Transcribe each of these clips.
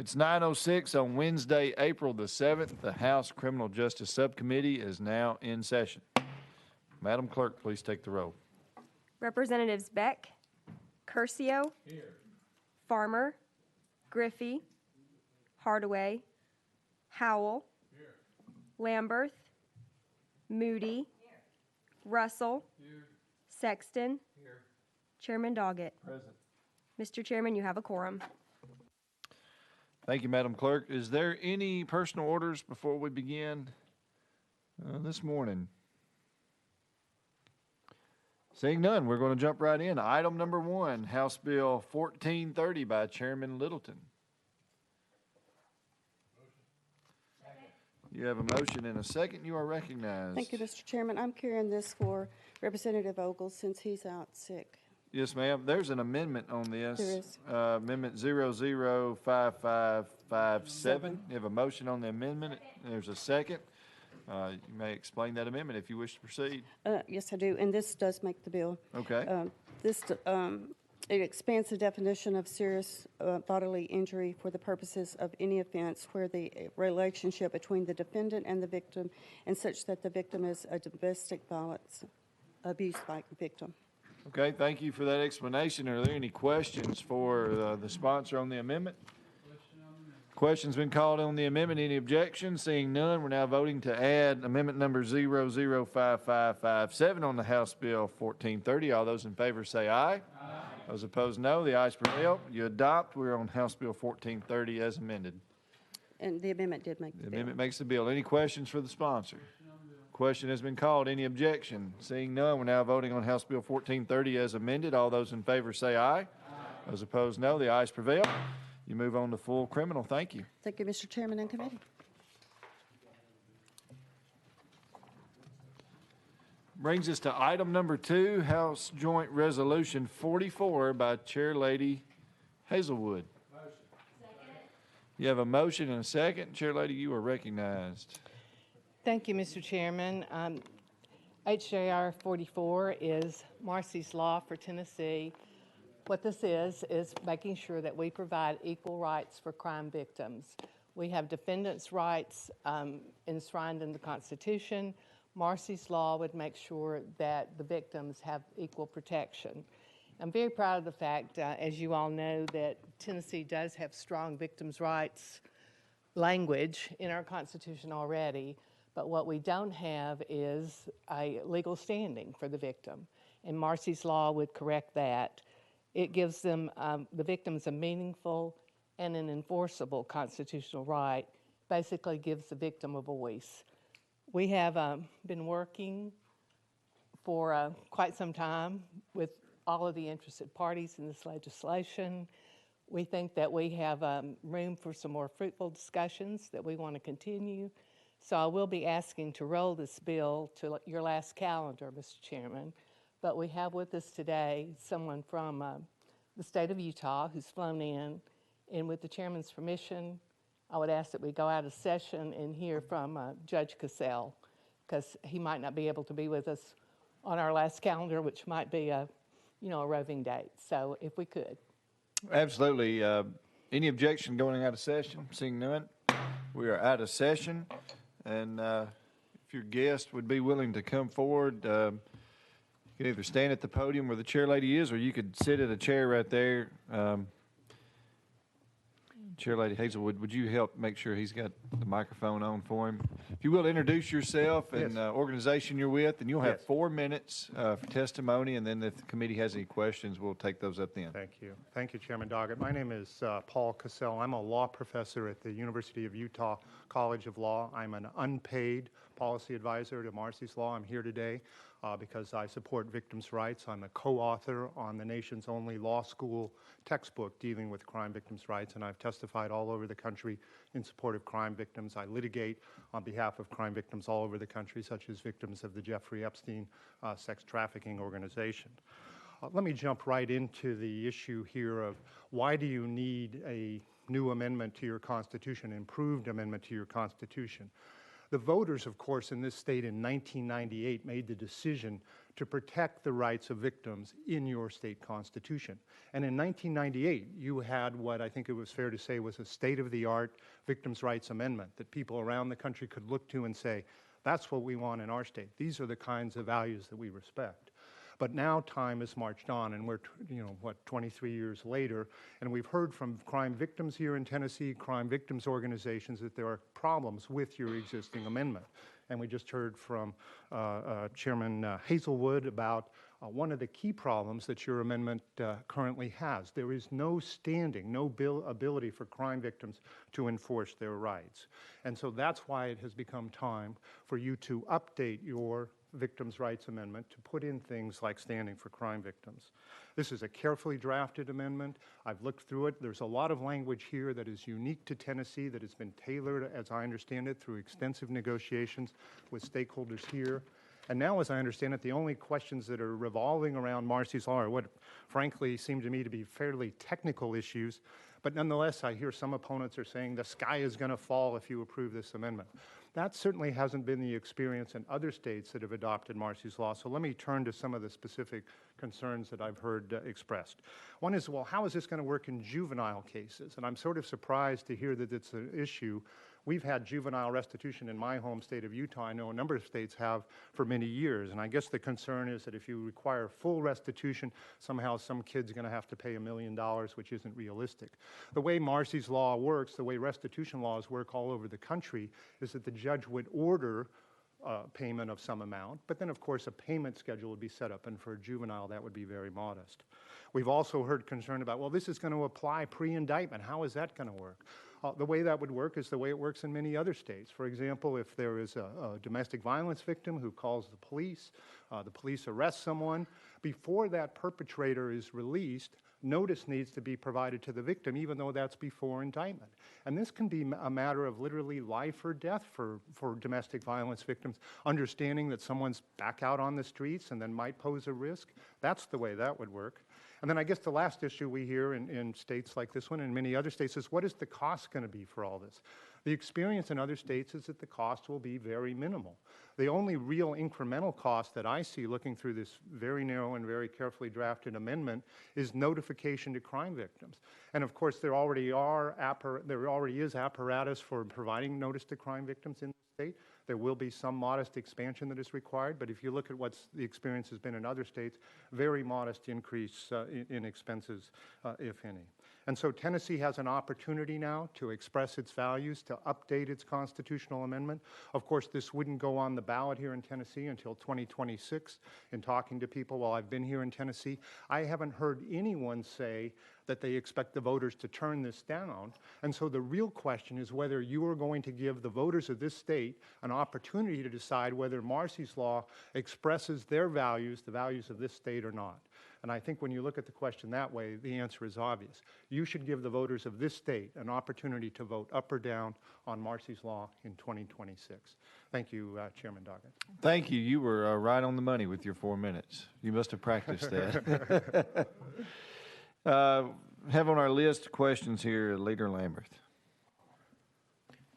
It's 9:06 on Wednesday, April the 7th. The House Criminal Justice Subcommittee is now in session. Madam Clerk, please take the roll. Representatives Beck, Curcio, Here. Farmer, Griffey, Hardaway, Howell, Here. Lamberth, Moody, Russell, Here. Sexton, Here. Chairman Doggett. Present. Mr. Chairman, you have a quorum. Thank you, Madam Clerk. Is there any personal orders before we begin this morning? Seeing none, we're going to jump right in. Item number 1, House Bill 1430 by Chairman Littleton. You have a motion and a second. You are recognized. Thank you, Mr. Chairman. I'm carrying this for Representative Ogle since he's out sick. Yes, ma'am. There's an amendment on this. There is. Amendment 005557. You have a motion on the amendment. There's a second. You may explain that amendment if you wish to proceed. Yes, I do, and this does make the bill. Okay. It expands the definition of serious bodily injury for the purposes of any offense where the relationship between the defendant and the victim and such that the victim is a domestic violence abuse victim. Okay, thank you for that explanation. Are there any questions for the sponsor on the amendment? Questions been called on the amendment. Any objections? Seeing none, we're now voting to add amendment number 005557 on the House Bill 1430. All those in favor say aye. Aye. Those opposed, no. The ayes prevail. You adopt. We're on House Bill 1430 as amended. And the amendment did make the The bill. amendment makes the bill. Any questions for the sponsor? Question has been called. Any objection? Seeing none, we're now voting on House Bill 1430 as amended. All those in favor say aye. Aye. Those opposed, no. The ayes prevail. You move on to full criminal. Thank you. Thank you, Mr. Chairman and committee. Brings us to item number 2, House Joint Resolution 44 by Chair Lady Hazelwood. Motion. You have a motion and a second. Chair Lady, you are recognized. Thank you, Mr. Chairman. HJR 44 is Marcy's Law for Tennessee. What this is making sure that we provide equal rights for crime victims. We have defendants' rights enshrined in the Constitution. Marcy's Law would make sure that the victims have equal protection. I'm very proud of the fact, as you all know, that Tennessee does have strong victims' rights language in our Constitution already, but what we don't have is a legal standing for the victim, and Marcy's Law would correct that. It gives them, the victims, a meaningful and an enforceable constitutional right, basically gives the victim a voice. We have been working for quite some time with all of the interested parties in this legislation. We think that we have room for some more fruitful discussions that we want to continue. So I will be asking to roll this bill to your last calendar, Mr. Chairman. But we have with us today someone from the state of Utah who's flown in, and with the chairman's permission, I would ask that we go out of session and hear from Judge Cassell, because he might not be able to be with us on our last calendar, which might be a roving date. So if we could. Absolutely. Any objection going out of session? Seeing none, we are out of session. And if your guest would be willing to come forward, you can either stand at the podium where the chair lady is, or you could sit at a chair right there. Chair Lady Hazelwood, would you help make sure he's got the microphone on for him? If you will, introduce yourself and organization you're with, and you'll have 4 minutes for testimony, and then if the committee has any questions, we'll take those up then. Thank you. Thank you, Chairman Doggett. My name is Paul Cassell. I'm a law professor at the University of Utah College of Law. I'm an unpaid policy advisor to Marcy's Law. I'm here today because I support victims' rights. I'm a co-author on the nation's only law school textbook dealing with crime victims' rights, and I've testified all over the country in support of crime victims. I litigate on behalf of crime victims all over the country, such as victims of the Jeffrey Epstein sex trafficking organization. Let me jump right into the issue here of why do you need a new amendment to your Constitution, improved amendment to your Constitution. The voters, of course, in this state in 1998 made the decision to protect the rights of victims in your state constitution. And in 1998, you had what I think it was fair to say was a state-of-the-art victims' rights amendment that people around the country could look to and say, that's what we want in our state. These are the kinds of values that we respect. But now time has marched on, and we're, 23 years later, and we've heard from crime victims here in Tennessee, crime victims organizations, that there are problems with your existing amendment. And we just heard from Chairman Hazelwood about one of the key problems that your amendment currently has. There is no standing, no ability for crime victims to enforce their rights. And so that's why it has become time for you to update your Victims' Rights Amendment to put in things like standing for crime victims. This is a carefully drafted amendment. I've looked through it. There's a lot of language here that is unique to Tennessee that has been tailored, as I understand it, through extensive negotiations with stakeholders here. And now, as I understand it, the only questions that are revolving around Marsy's Law are what, frankly, seem to me to be fairly technical issues. But nonetheless, I hear some opponents are saying the sky is going to fall if you approve this amendment. That certainly hasn't been the experience in other states that have adopted Marsy's Law. So let me turn to some of the specific concerns that I've heard expressed. One is, well, how is this going to work in juvenile cases? And I'm sort of surprised to hear that it's an issue. We've had juvenile restitution in my home state of Utah. I know a number of states have for many years. And I guess the concern is that if you require full restitution, somehow some kid's going to have to pay $1 million, which isn't realistic. The way Marsy's Law works, the way restitution laws work all over the country, is that the judge would order payment of some amount, but then, of course, a payment schedule would be set up, and for a juvenile, that would be very modest. We've also heard concern about, well, this is going to apply pre-indictment. How is that going to work? The way that would work is the way it works in many other states. For example, if there is a domestic violence victim who calls the police arrest someone, before that perpetrator is released, notice needs to be provided to the victim, even though that's before indictment. And this can be a matter of literally life or death for domestic violence victims, understanding that someone's back out on the streets and then might pose a risk. That's the way that would work. And then I guess the last issue we hear in states like this one and many other states is, what is the cost going to be for all this? The experience in other states is that the cost will be very minimal. The only real incremental cost that I see looking through this very narrow and very carefully drafted amendment is notification to crime victims. And of course, there already is apparatus for providing notice to crime victims in the state. There will be some modest expansion that is required, but if you look at what the experience has been in other states, very modest increase in expenses, if any. And so Tennessee has an opportunity now to express its values, to update its constitutional amendment. Of course, this wouldn't go on the ballot here in Tennessee until 2026. In talking to people while I've been here in Tennessee, I haven't heard anyone say that they expect the voters to turn this down. And so the real question is whether you are going to give the voters of this state an opportunity to decide whether Marsy's Law expresses their values, the values of this state, or not. And I think when you look at the question that way, the answer is obvious. You should give the voters of this state an opportunity to vote up or down on Marsy's Law in 2026. Thank you, Chairman Doggett. Thank you. You were right on the money with your 4 minutes. You must have practiced that. Have on our list questions here, Leader Lamberth.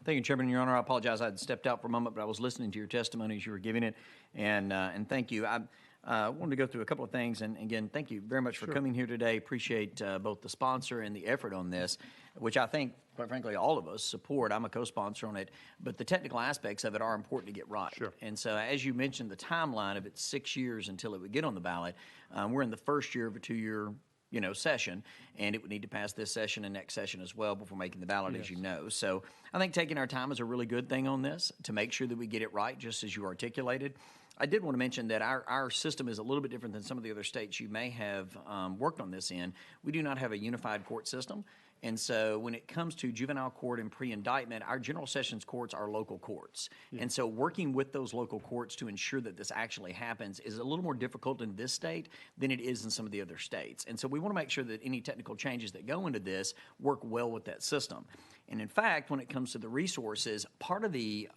Thank you, Chairman. Your Honor, I apologize. I had stepped out for a moment, but I was listening to your testimony as you were giving it, and thank you. I wanted to go through a couple of things, and again, thank you very much for coming here today. Appreciate both the sponsor and the effort on this, which I think, quite frankly, all of us support. I'm a co-sponsor on it, but the technical aspects of it are important to get right. Sure. And so, as you mentioned, the timeline of it's 6 years until it would get on the ballot. We're in the first year of a 2-year session, and it would need to pass this session and next session as well before making the ballot, as you know. So I think taking our time is a really good thing on this to make sure that we get it right, just as you articulated. I did want to mention that our system is a little bit different than some of the other states you may have worked on this in. We do not have a unified court system. And so when it comes to juvenile court and pre-indictment, our general sessions courts are local courts. Yeah. And so working with those local courts to ensure that this actually happens is a little more difficult in this state than it is in some of the other states. And so we want to make sure that any technical changes that go into this work well with that system. And in fact, when it comes to the resources, part of the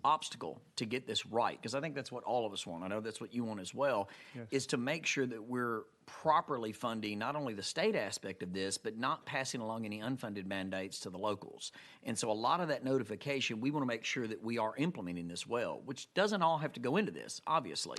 obstacle to get this right, because I think that's what all of us want. I know that's what you want as well, is to make sure that we're properly funding not only the state aspect of this, but not passing along any unfunded mandates to the locals. And so a lot of that notification, we want to make sure that we are implementing this well, which doesn't all have to go into this, obviously.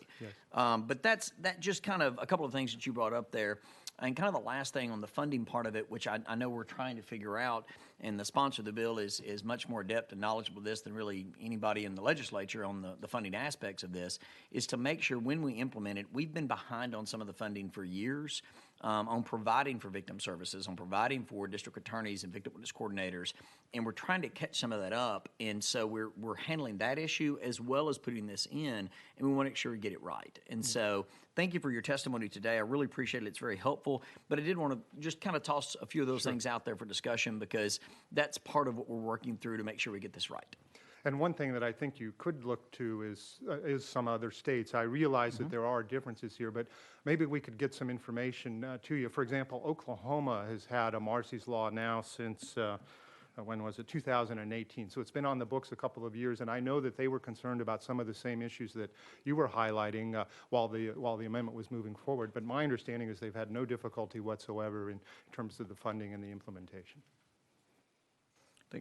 But that just kind of a couple of things that you brought up there. And kind of the last thing on the funding part of it, which I know we're trying to figure out, and the sponsor of the bill is much more adept and knowledgeable of this than really anybody in the legislature on the funding aspects of this, is to make sure when we implement it, we've been behind on some of the funding for years on providing for victim services, on providing for district attorneys and victim witness coordinators, and we're trying to catch some of that up. And so we're handling that issue as well as putting this in, and we want to make sure we get it right. And so thank you for your testimony today. I really appreciate it. It's very helpful. But I did want to just kind of toss a few of those things out there for discussion, because that's part of what we're working through to make sure we get this right. And one thing that I think you could look to is some other states. I realize that there are differences here, but maybe we could get some information to you. For example, Oklahoma has had a Marsy's Law now since, when was it, 2018. So it's been on the books a couple of years, and I know that they were concerned about some of the same issues that you were highlighting while the amendment was moving forward. But my understanding is they've had no difficulty whatsoever in terms of the funding and the implementation.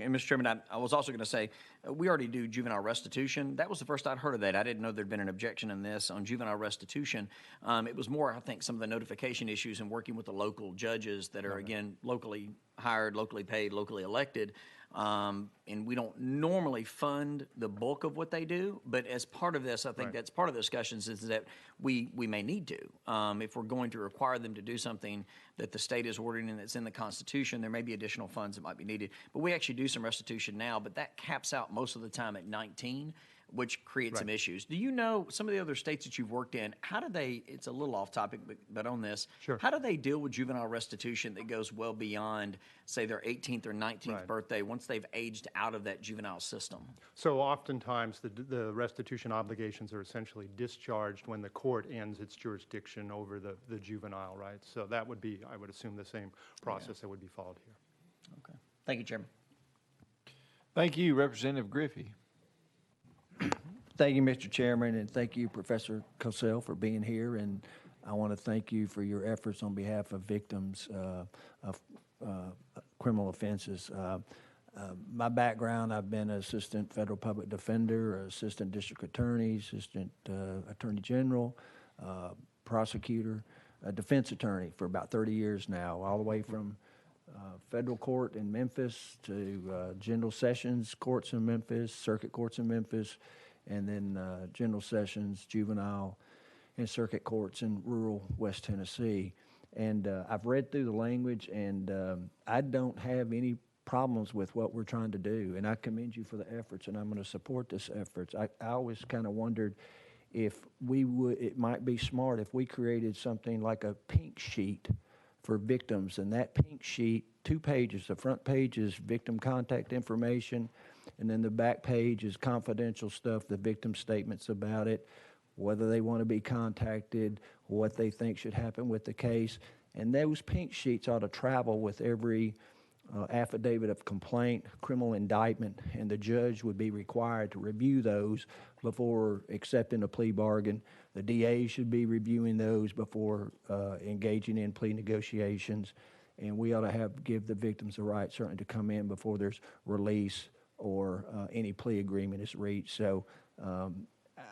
And Mr. Chairman, I was also going to say, we already do juvenile restitution. That was the first I'd heard of that. I didn't know there'd been an objection in this on juvenile restitution. It was more, I think, some of the notification issues and working with the local judges that are, again, locally hired, locally paid, locally elected. And we don't normally fund the bulk of what they do, but as part of this, I think that's part of the discussions is that we may need to. If we're going to require them to do something that the state is ordering and that's in the Constitution, there may be additional funds that might be needed. But we actually do some restitution now, but that caps out most of the time at 19, which creates some issues. Do you know some of the other states that you've worked in, how do they, it's a little off topic, but on this, how do they deal with juvenile restitution that goes well beyond, say, their 18th or 19th birthday once they've aged out of that juvenile system? So oftentimes the restitution obligations are essentially discharged when the court ends its jurisdiction over the juvenile, right? So that would be, I would assume, the same process that would be followed here. Okay. Thank you, Chairman. Thank you, Representative Griffey. Thank you, Mr. Chairman, and thank you, Professor Cosell, for being here. And I want to thank you for your efforts on behalf of victims of criminal offenses. My background, I've been an assistant federal public defender, assistant district attorney, assistant attorney general, prosecutor, defense attorney for about 30 years now, all the way from federal court in Memphis to general sessions courts in Memphis, circuit courts in Memphis, and then general sessions, juvenile, and circuit courts in rural West Tennessee. And I've read through the language, and I don't have any problems with what we're trying to do. And I commend you for the efforts, and I'm going to support this efforts. I always kind of wondered if it might be smart if we created something like a pink sheet for victims, and that pink sheet, 2 pages. The front page is victim contact information, and then the back page is confidential stuff, the victim statements about it, whether they want to be contacted, what they think should happen with the case. And those pink sheets ought to travel with every affidavit of complaint, criminal indictment, and the judge would be required to review those before accepting a plea bargain. The DA should be reviewing those before engaging in plea negotiations. And we ought to give the victims the right certainly to come in before there's release or any plea agreement is reached. So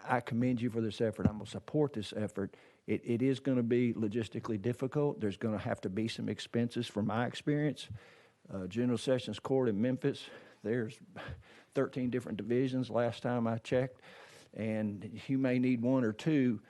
I commend you for this effort. I'm going to support this effort. It is going to be logistically difficult. There's going to have to be some expenses from my experience. General Sessions Court in Memphis, there's 13 different divisions last time I checked, and you may need 1 or 2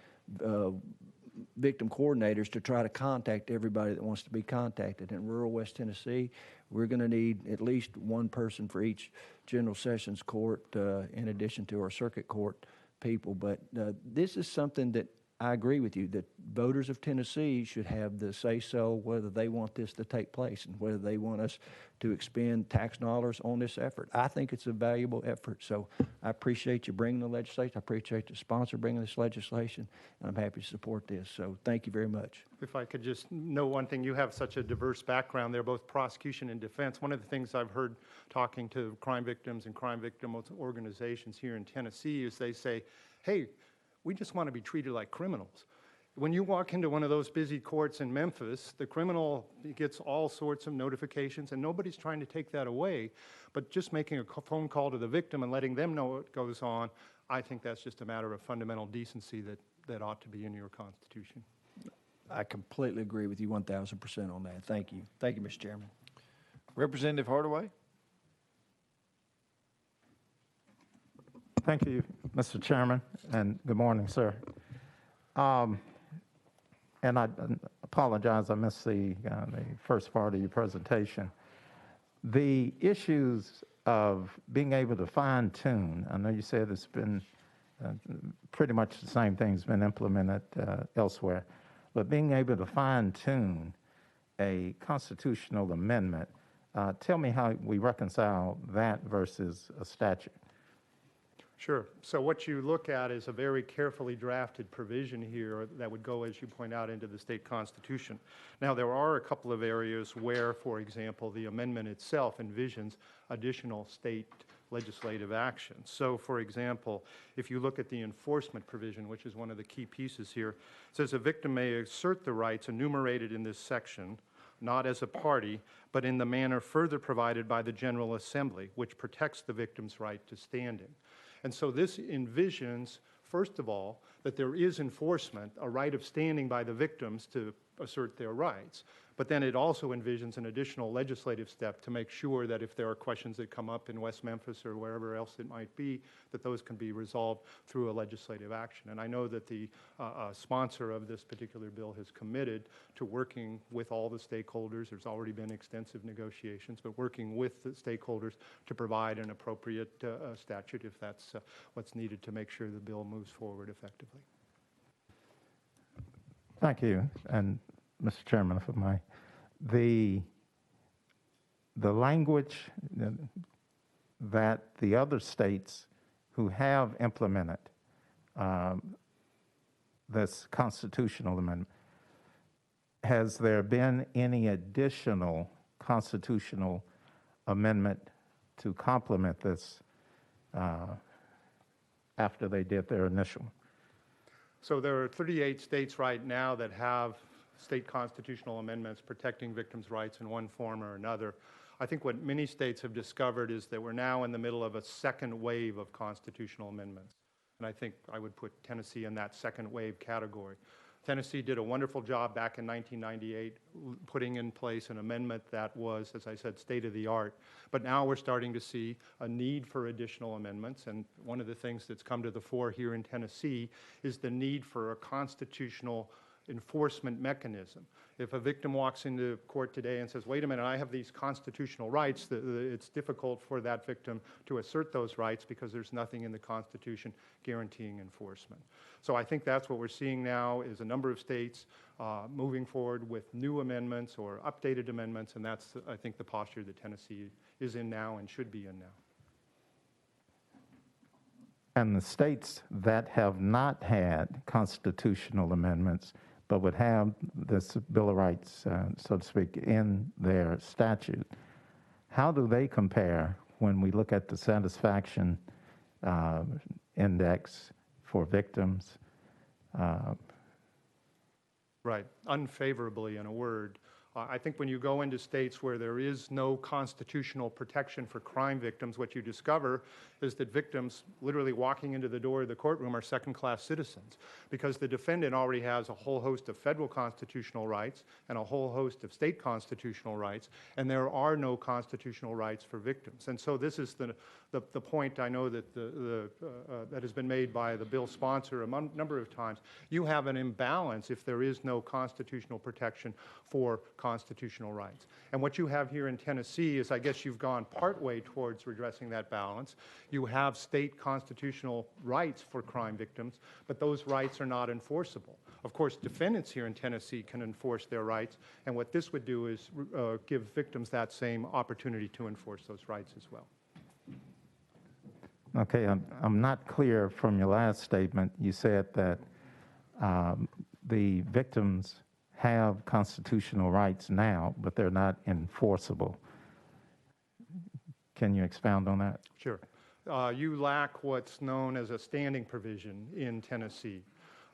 victim coordinators to try to contact everybody that wants to be contacted. In rural West Tennessee, we're going to need at least 1 person for each General Sessions Court in addition to our circuit court people. But this is something that I agree with you that voters of Tennessee should have the say-so whether they want this to take place and whether they want us to expend tax dollars on this effort. I think it's a valuable effort, so I appreciate you bringing the legislation. I appreciate the sponsor bringing this legislation, and I'm happy to support this. So thank you very much. If I could just know one thing, you have such a diverse background there, both prosecution and defense. One of the things I've heard talking to crime victims and crime victim organizations here in Tennessee is they say, hey, we just want to be treated like criminals. When you walk into one of those busy courts in Memphis, the criminal gets all sorts of notifications, and nobody's trying to take that away, but just making a phone call to the victim and letting them know what goes on, I think that's just a matter of fundamental decency that ought to be in your Constitution. I completely agree with you 1,000% on that. Thank you. Thank you, Mr. Chairman. Representative Hardaway? Thank you, Mr. Chairman, and good morning, sir. And I apologize, I missed the first part of your presentation. The issues of being able to fine-tune, I know you said it's been pretty much the same thing's been implemented elsewhere, but being able to fine-tune a constitutional amendment, tell me how we reconcile that versus a statute. Sure. So what you look at is a very carefully drafted provision here that would go, as you point out, into the state constitution. Now, there are a couple of areas where, for example, the amendment itself envisions additional state legislative action. So, for example, if you look at the enforcement provision, which is one of the key pieces here, it says a victim may assert the rights enumerated in this section, not as a party, but in the manner further provided by the General Assembly, which protects the victim's right to standing. And so this envisions, first of all, that there is enforcement, a right of standing by the victims to assert their rights. But then it also envisions an additional legislative step to make sure that if there are questions that come up in West Memphis or wherever else it might be, that those can be resolved through a legislative action. And I know that the sponsor of this particular bill has committed to working with all the stakeholders. There's already been extensive negotiations, but working with the stakeholders to provide an appropriate statute if that's what's needed to make sure the bill moves forward effectively. Thank you. And Mr. Chairman, if I may, the language that the other states who have implemented this constitutional amendment, has there been any additional constitutional amendment to complement this after they did their initial? So there are 38 states right now that have state constitutional amendments protecting victims' rights in one form or another. I think what many states have discovered is that we're now in the middle of a second wave of constitutional amendments. And I think I would put Tennessee in that second wave category. Tennessee did a wonderful job back in 1998 putting in place an amendment that was, as I said, state-of-the-art. But now we're starting to see a need for additional amendments. And one of the things that's come to the fore here in Tennessee is the need for a constitutional enforcement mechanism. If a victim walks into court today and says, wait a minute, I have these constitutional rights, it's difficult for that victim to assert those rights because there's nothing in the Constitution guaranteeing enforcement. So I think that's what we're seeing now is a number of states moving forward with new amendments or updated amendments, and that's, I think, the posture that Tennessee is in now and should be in now. And the states that have not had constitutional amendments but would have this Bill of Rights, so to speak, in their statute, how do they compare when we look at the satisfaction index for victims? Right, unfavorably in a word. I think when you go into states where there is no constitutional protection for crime victims, what you discover is that victims literally walking into the door of the courtroom are second-class citizens because the defendant already has a whole host of federal constitutional rights and a whole host of state constitutional rights, and there are no constitutional rights for victims. And so this is the point I know that that has been made by the bill sponsor a number of times. You have an imbalance if there is no constitutional protection for constitutional rights. And what you have here in Tennessee is, I guess you've gone partway towards redressing that balance. You have state constitutional rights for crime victims, but those rights are not enforceable. Of course, defendants here in Tennessee can enforce their rights, and what this would do is give victims that same opportunity to enforce those rights as well. Okay, I'm not clear from your last statement. You said that the victims have constitutional rights now, but they're not enforceable. Can you expound on that? Sure. You lack what's known as a standing provision in Tennessee,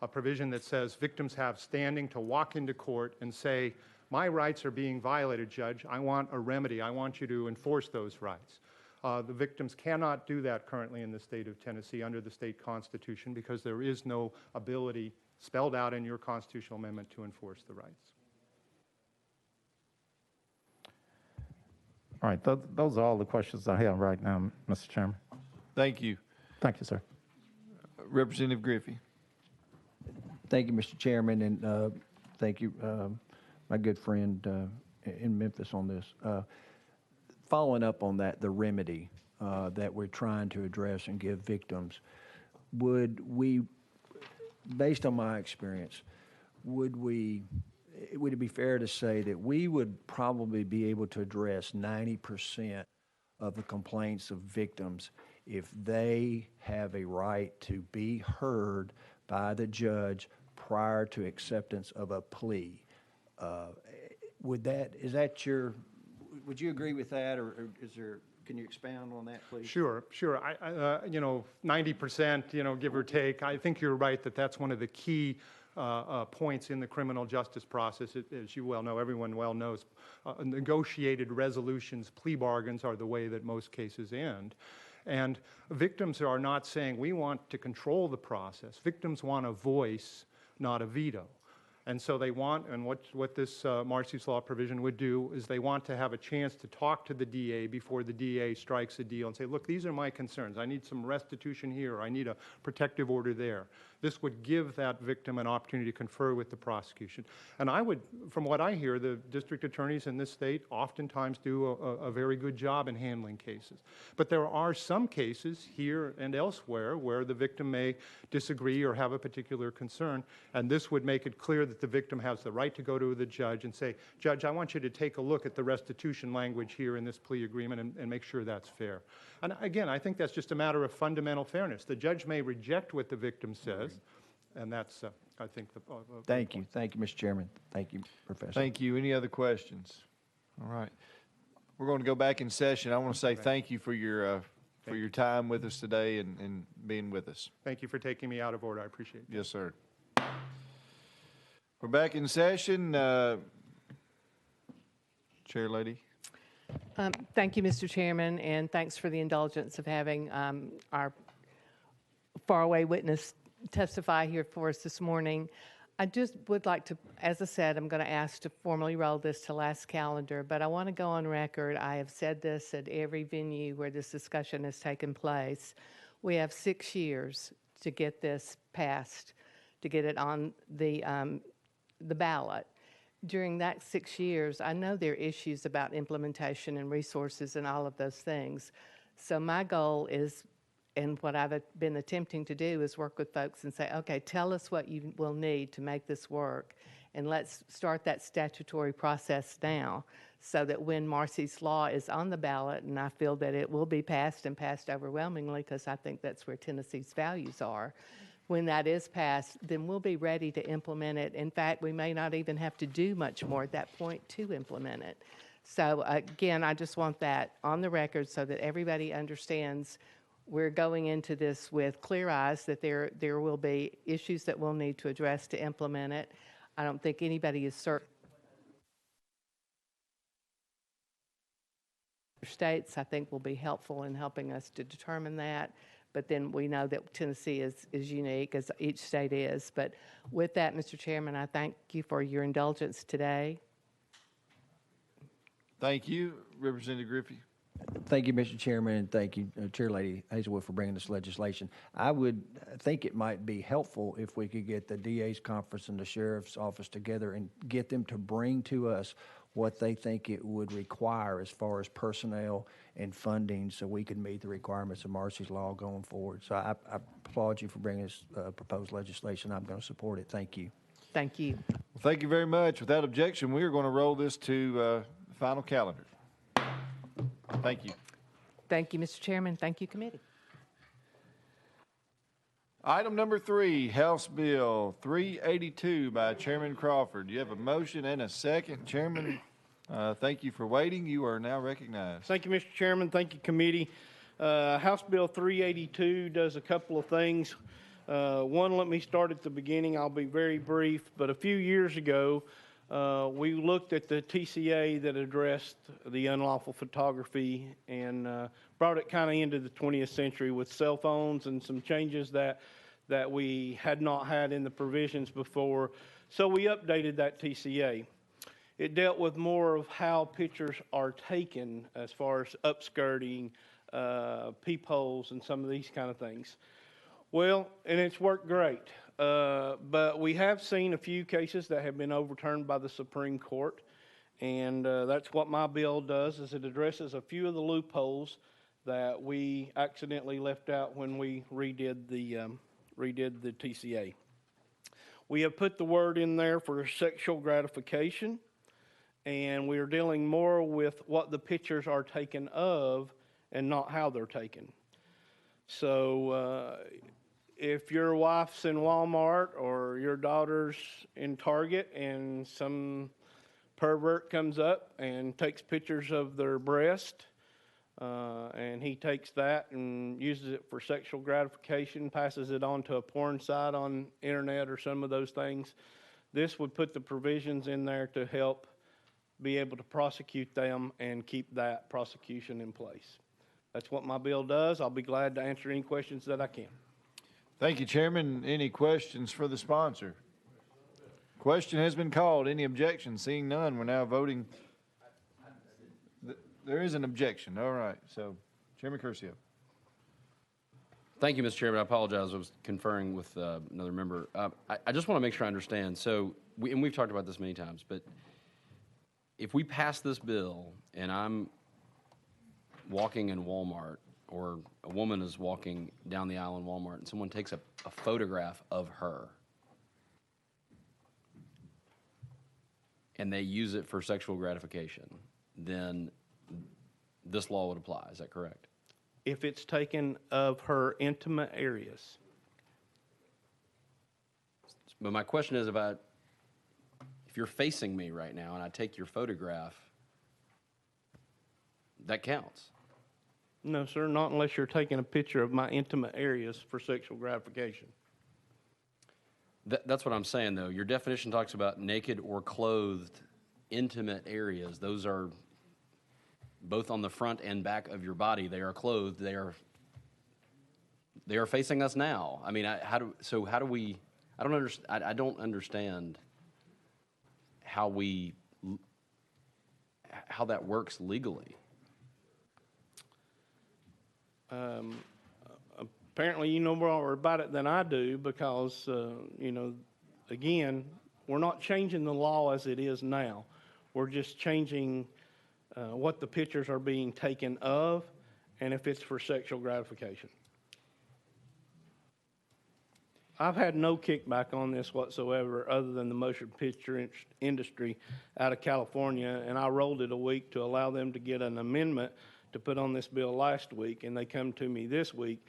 a provision that says victims have standing to walk into court and say, my rights are being violated, Judge. I want a remedy. I want you to enforce those rights. The victims cannot do that currently in the state of Tennessee under the state constitution because there is no ability spelled out in your constitutional amendment to enforce the rights. All right, those are all the questions I have right now, Mr. Chairman. Thank you. Thank you, sir. Representative Griffey. Thank you, Mr. Chairman, and thank you, my good friend in Memphis on this. Following up on that, the remedy that we're trying to address and give victims, would we, based on my experience, would it be fair to say that we would probably be able to address 90% of the complaints of victims if they have a right to be heard by the judge prior to acceptance of a plea? Would you agree with that, or can you expound on that, please? Sure. 90%, give or take. I think you're right that that's one of the key points in the criminal justice process. As you well know, everyone well knows, negotiated resolutions, plea bargains are the way that most cases end. And victims are not saying, we want to control the process. Victims want a voice, not a veto. And so they want, and what this Marcy's Law provision would do is they want to have a chance to talk to the DA before the DA strikes a deal and say, look, these are my concerns. I need some restitution here, or I need a protective order there. This would give that victim an opportunity to confer with the prosecution. And I would, from what I hear, the district attorneys in this state oftentimes do a very good job in handling cases. But there are some cases here and elsewhere where the victim may disagree or have a particular concern, and this would make it clear that the victim has the right to go to the judge and say, Judge, I want you to take a look at the restitution language here in this plea agreement and make sure that's fair. And again, I think that's just a matter of fundamental fairness. The judge may reject what the victim says, and that's, I think, the Thank you. Thank you, Mr. Chairman. Thank you, Professor. Thank you. Any other questions? All right. We're going to go back in session. I want to say thank you for your time with us today and being with us. Thank you for taking me out of order. I appreciate it. Yes, sir. We're back in session. Chair Lady. Thank you, Mr. Chairman, and thanks for the indulgence of having our faraway witness testify here for us this morning. I just would like to, as I said, I'm going to ask to formally roll this to last calendar, but I want to go on record. I have said this at every venue where this discussion has taken place. We have 6 years to get this passed, to get it on the ballot. During that 6 years, I know there are issues about implementation and resources and all of those things. So my goal is, and what I've been attempting to do, is work with folks and say, okay, tell us what you will need to make this work, and let's start that statutory process now so that when Marcy's Law is on the ballot, and I feel that it will be passed and passed overwhelmingly because I think that's where Tennessee's values are, when that is passed, then we'll be ready to implement it. In fact, we may not even have to do much more at that point to implement it. So again, I just want that on the record so that everybody understands we're going into this with clear eyes, that there will be issues that we'll need to address to implement it. I don't think anybody is certain. States, I think, will be helpful in helping us to determine that. But then we know that Tennessee is unique, as each state is. But with that, Mr. Chairman, I thank you for your indulgence today. Thank you, Representative Griffey. Thank you, Mr. Chairman, and thank you, Chair Lady Hazelwood, for bringing this legislation. I would think it might be helpful if we could get the DA's conference and the sheriff's office together and get them to bring to us what they think it would require as far as personnel and funding, so we could meet the requirements of Marcy's Law going forward. So I applaud you for bringing this proposed legislation. I'm going to support it. Thank you. Thank you. Well, thank you very much. Without objection, we are going to roll this to the final calendar. Thank you. Thank you, Mr. Chairman. Thank you, committee. Item number 3, House Bill 382 by Chairman Crawford. You have a motion and a second. Chairman, thank you for waiting. You are now recognized. Thank you, Mr. Chairman. Thank you, committee. House Bill 382 does a couple of things. One, let me start at the beginning. I'll be very brief, but a few years ago, we looked at the TCA that addressed the unlawful photography and brought it kind of into the 20th century with cell phones and some changes that we had not had in the provisions before. So we updated that TCA. It dealt with more of how pictures are taken as far as upskirting, peepholes, and some of these kind of things. Well, and it's worked great. But we have seen a few cases that have been overturned by the Supreme Court, and that's what my bill does, is it addresses a few of the loopholes that we accidentally left out when we redid the TCA. We have put the word in there for sexual gratification, and we are dealing more with what the pictures are taken of and not how they're taken. So if your wife's in Walmart or your daughter's in Target and some pervert comes up and takes pictures of their breast, and he takes that and uses it for sexual gratification, passes it on to a porn site on internet or some of those things, this would put the provisions in there to help be able to prosecute them and keep that prosecution in place. That's what my bill does. I'll be glad to answer any questions that I can. Thank you, Chairman. Any questions for the sponsor? Question has been called. Any objections? Seeing none, we're now voting. There is an objection. All right. So, Chairman Curcio. Thank you, Mr. Chairman. I apologize. I was conferring with another member. I just want to make sure I understand. So, we've talked about this many times, but if we pass this bill and I'm walking in Walmart, or a woman is walking down the aisle in Walmart and someone takes a photograph of her and they use it for sexual gratification, then this law would apply. Is that correct? If it's taken of her intimate areas. But my question is about if you're facing me right now and I take your photograph, that counts. No, sir, not unless you're taking a picture of my intimate areas for sexual gratification. That's what I'm saying, though. Your definition talks about naked or clothed intimate areas. Those are both on the front and back of your body. They are clothed. They are facing us now. I mean, how do we? I don't understand how that works legally. Apparently you know more about it than I do because, again, we're not changing the law as it is now. We're just changing what the pictures are being taken of and if it's for sexual gratification. I've had no kickback on this whatsoever other than the motion picture industry out of California, and I rolled it a week to allow them to get an amendment to put on this bill last week, and they come to me this week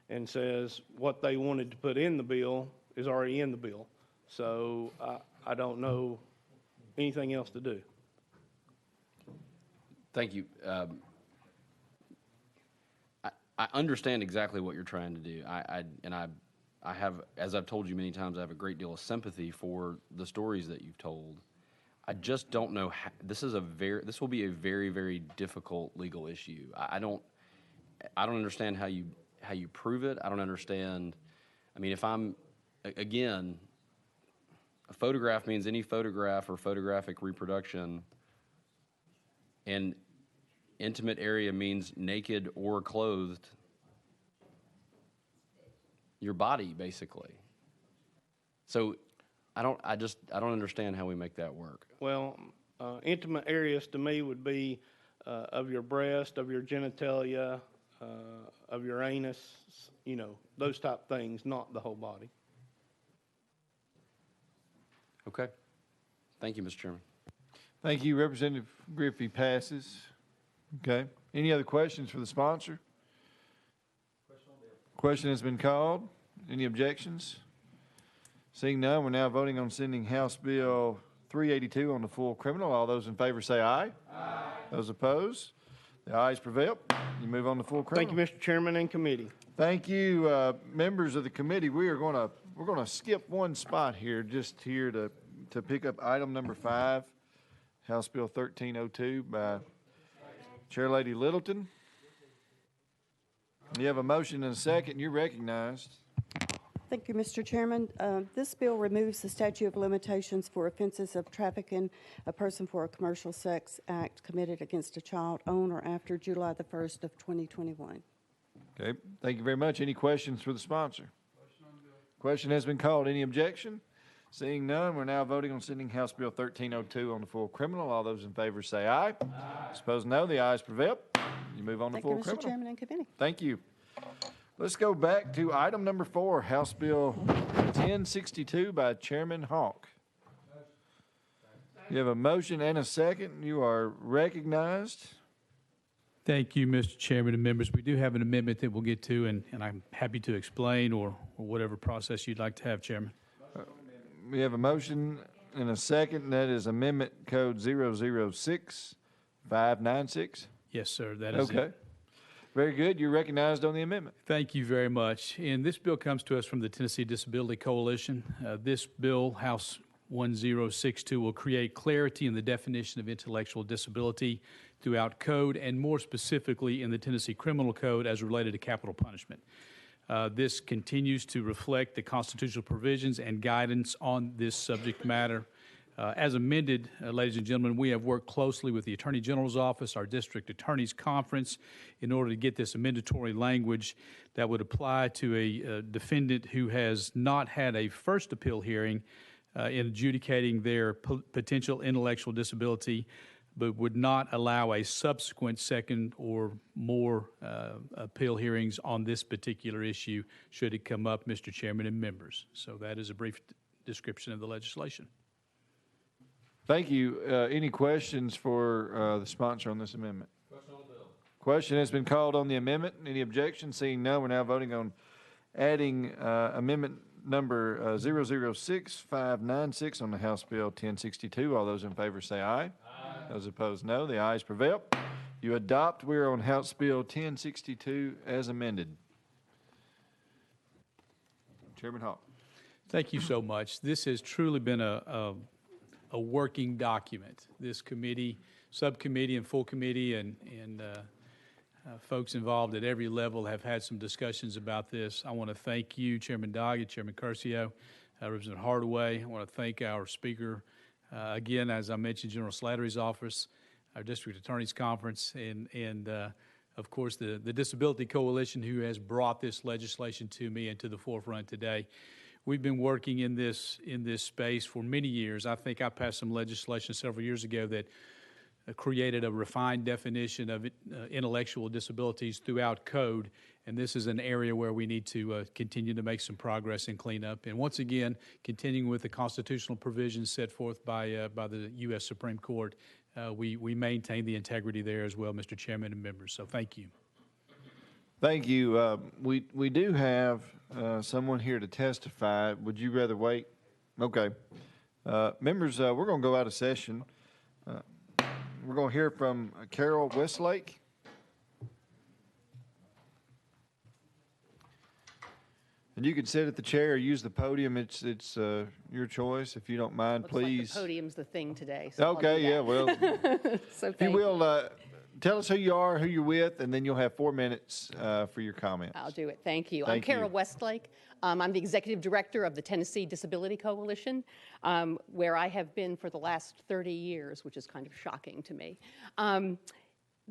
and says what they wanted to put in the bill is already in the bill. So I don't know anything else to do. Thank you. I understand exactly what you're trying to do. I have, as I've told you many times, I have a great deal of sympathy for the stories that you've told. I just don't know how, this will be a very, very difficult legal issue. I don't understand how you prove it. I don't understand. I mean, if I'm, again, a photograph means any photograph or photographic reproduction, and intimate area means naked or clothed. Your body, basically. So I don't understand how we make that work. Well, intimate areas to me would be of your breast, of your genitalia, of your anus, you know, those type things, not the whole body. Okay. Thank you, Mr. Chairman. Thank you, Representative Griffey passes. Okay. Any other questions for the sponsor? Question has been called. Any objections? Seeing none, we're now voting on sending House Bill 382 on the full criminal. All those in favor say aye. Aye. Those opposed? The ayes prevail. You move on to full criminal. Thank you, Mr. Chairman and committee. Thank you, members of the committee. We're gonna skip one spot here, just here to pick up item number 5, House Bill 1302 by Chair Lady Littleton. You have a motion and a second. You're recognized. Thank you, Mr. Chairman. This bill removes the statute of limitations for offenses of trafficking a person for a commercial sex act committed against a child on or after July the 1st of 2021. Okay, thank you very much. Any questions for the sponsor? Question has been called. Any objection? Seeing none, we're now voting on sending House Bill 1302 on the full criminal. All those in favor say aye. Opposed, no. The ayes prevail. You move on to full Thank you, Mr. criminal. Chairman and committee. Thank you. Let's go back to item number 4, House Bill 1062 by Chairman Hawk. You have a motion and a second. You are recognized. Thank you, Mr. Chairman and members. We do have an amendment that we'll get to, and I'm happy to explain or whatever process you'd like to have, Chairman. We have a motion and a second. That is Amendment Code 006596. Yes, sir, that is Okay. it. Very good. You're recognized on the amendment. Thank you very much. And this bill comes to us from the Tennessee Disability Coalition. This bill, House 1062, will create clarity in the definition of intellectual disability throughout code, and more specifically in the Tennessee Criminal Code as related to capital punishment. This continues to reflect the constitutional provisions and guidance on this subject matter. As amended, ladies and gentlemen, we have worked closely with the Attorney General's Office, our District Attorneys Conference, in order to get this amendatory language that would apply to a defendant who has not had a first appeal hearing in adjudicating their potential intellectual disability, but would not allow a subsequent second or more appeal hearings on this particular issue should it come up, Mr. Chairman and members. So that is a brief description of the legislation. Thank you. Any questions for the sponsor on this amendment? Question on the bill. Question has been called on the amendment. Any objection? Seeing none, we're now voting on adding amendment number 006596 on the House Bill 1062. All those in favor say aye. Aye. Those opposed, no. The ayes prevail. You adopt. We're on House Bill 1062 as amended. Chairman Hawk. Thank you so much. This has truly been a working document. This committee, subcommittee and full committee and folks involved at every level have had some discussions about this. I want to thank you, Chairman Doggett, Chairman Curcio, Representative Hardaway. I want to thank our speaker, again, as I mentioned, General Slattery's office, our District Attorney's Conference, and of course, the Disability Coalition, who has brought this legislation to me and to the forefront today. We've been working in this space for many years. I think I passed some legislation several years ago that created a refined definition of intellectual disabilities throughout code, and this is an area where we need to continue to make some progress and clean up. And once again, continuing with the constitutional provisions set forth by the U.S. Supreme Court, we maintain the integrity there as well, Mr. Chairman and members. So thank you. Thank you. We do have someone here to testify. Would you rather wait? Okay. Members, we're going to go out of session. We're going to hear from Carol Westlake. And you can sit at the chair or use the podium. It's your choice. If you don't mind, Looks please. Like the podium's the thing today. So Okay, yeah, well, so if you will, tell us who you are, who you're with, and then you'll have 4 minutes for your comments. I'll do it. Thank you. I'm Thank you. Carol Westlake. I'm the executive director of the Tennessee Disability Coalition, where I have been for the last 30 years, which is kind of shocking to me.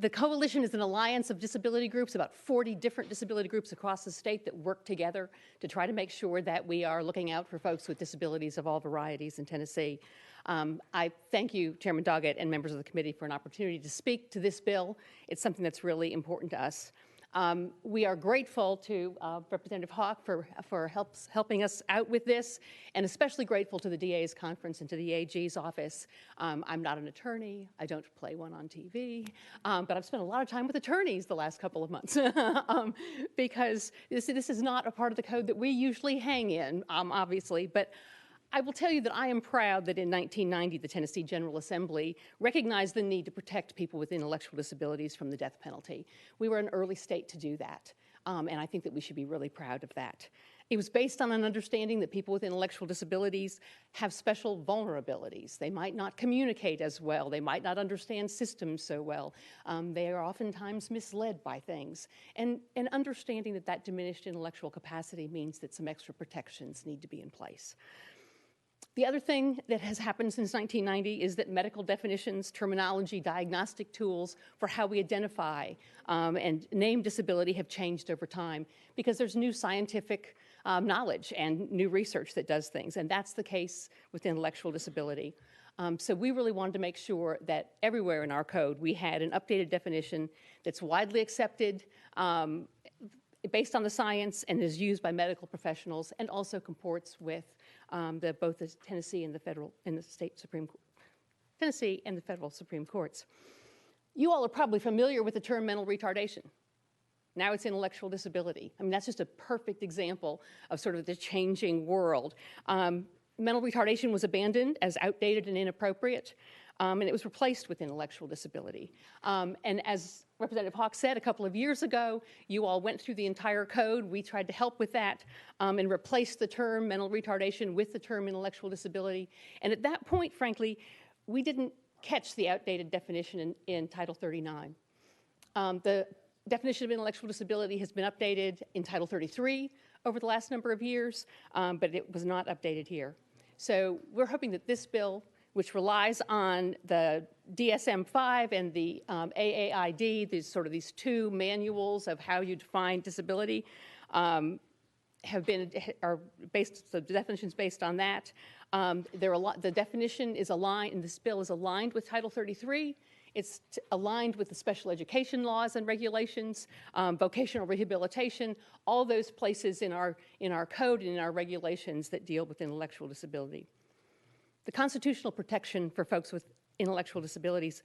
The coalition is an alliance of disability groups, about 40 different disability groups across the state that work together to try to make sure that we are looking out for folks with disabilities of all varieties in Tennessee. I thank you, Chairman Doggett, and members of the committee for an opportunity to speak to this bill. It's something that's really important to us. We are grateful to Representative Hawk for helping us out with this, and especially grateful to the DA's conference and to the AG's office. I'm not an attorney. I don't play one on TV, but I've spent a lot of time with attorneys the last couple of months because this is not a part of the code that we usually hang in, obviously, but I will tell you that I am proud that in 1990, the Tennessee General Assembly recognized the need to protect people with intellectual disabilities from the death penalty. We were an early state to do that, and I think that we should be really proud of that. It was based on an understanding that people with intellectual disabilities have special vulnerabilities. They might not communicate as well. They might not understand systems so well. They are oftentimes misled by things. And understanding that that diminished intellectual capacity means that some extra protections need to be in place. The other thing that has happened since 1990 is that medical definitions, terminology, diagnostic tools for how we identify and name disability have changed over time because there's new scientific knowledge and new research that does things, and that's the case with intellectual disability. So we really wanted to make sure that everywhere in our code we had an updated definition that's widely accepted, based on the science, and is used by medical professionals, and also comports with both the Tennessee and the federal and the state Supreme Court, Tennessee and the federal Supreme Courts. You all are probably familiar with the term mental retardation. Now it's intellectual disability. I mean, that's just a perfect example of sort of the changing world. Mental retardation was abandoned as outdated and inappropriate, and it was replaced with intellectual disability. And as Representative Hawk said a couple of years ago, you all went through the entire code. We tried to help with that and replaced the term mental retardation with the term intellectual disability. And at that point, frankly, we didn't catch the outdated definition in Title 39. The definition of intellectual disability has been updated in Title 33 over the last number of years, but it was not updated here. So we're hoping that this bill, which relies on the DSM-5 and the AAID, these two manuals of how you define disability, the definition's based on that. The definition is aligned, and this bill is aligned with Title 33. It's aligned with the special education laws and regulations, vocational rehabilitation, all those places in our code and in our regulations that deal with intellectual disability. The constitutional protection for folks with intellectual disabilities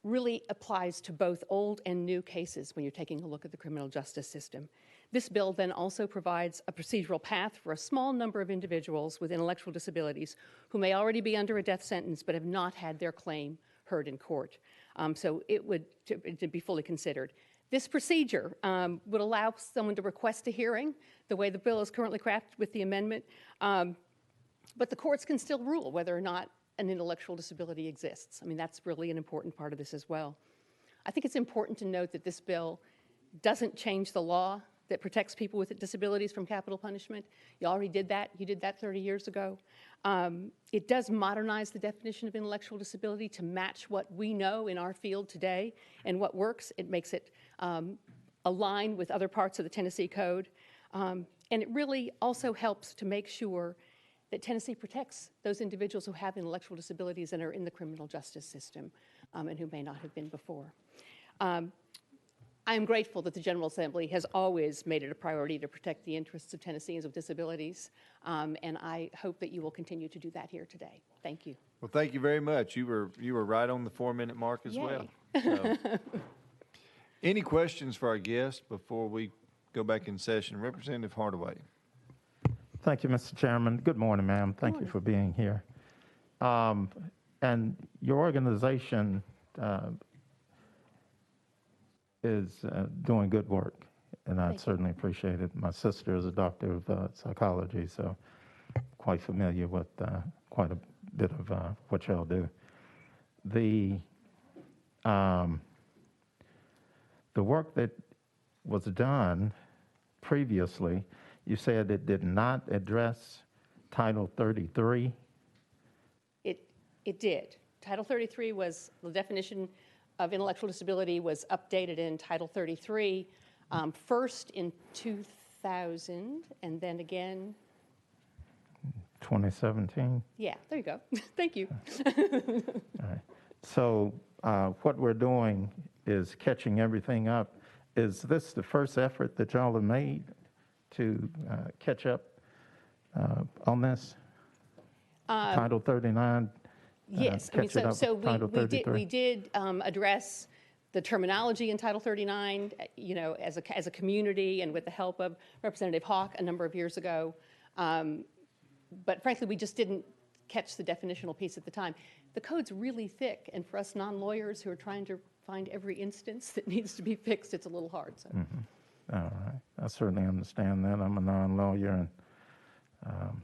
really applies to both old and new cases when you're taking a look at the criminal justice system. This bill then also provides a procedural path for a small number of individuals with intellectual disabilities who may already be under a death sentence but have not had their claim heard in court. So it would to be fully considered. This procedure would allow someone to request a hearing the way the bill is currently crafted with the amendment. But the courts can still rule whether or not an intellectual disability exists. I mean, that's really an important part of this as well. I think it's important to note that this bill doesn't change the law that protects people with disabilities from capital punishment. You already did that. You did that 30 years ago. It does modernize the definition of intellectual disability to match what we know in our field today and what works. It makes it align with other parts of the Tennessee Code. And it really also helps to make sure that Tennessee protects those individuals who have intellectual disabilities and are in the criminal justice system and who may not have been before. I am grateful that the General Assembly has always made it a priority to protect the interests of Tennesseans with disabilities, and I hope that you will continue to do that here today. Thank you. Well, thank you very much. You were right on the 4-minute mark as well. So, any questions for our guests before we go back in session? Representative Hardaway. Thank you, Mr. Chairman. Good morning, ma'am. Thank you for being here. And your organization is doing good work, and I certainly appreciate it. My sister is a doctor of psychology, so quite familiar with quite a bit of what y'all do. The work that was done previously, you said it did not address Title 33? It did. Title 33 was the definition of Intellectual Disability was updated in Title 33, first in 2000, and then again, 2017. yeah, there you go. Thank you. All right. So what we're doing is catching everything up. Is this the first effort that y'all have made to catch up on this? Title 39? Yes, I mean, catching up so with Title we 33? we did address the terminology in Title 39, you know, as a community and with the help of Representative Hawk a number of years ago. But frankly, we just didn't catch the definitional piece at the time. The code's really thick, and for us non-lawyers who are trying to find every instance that needs to be fixed, it's a little hard. So. All right. I certainly understand that. I'm a non-lawyer, and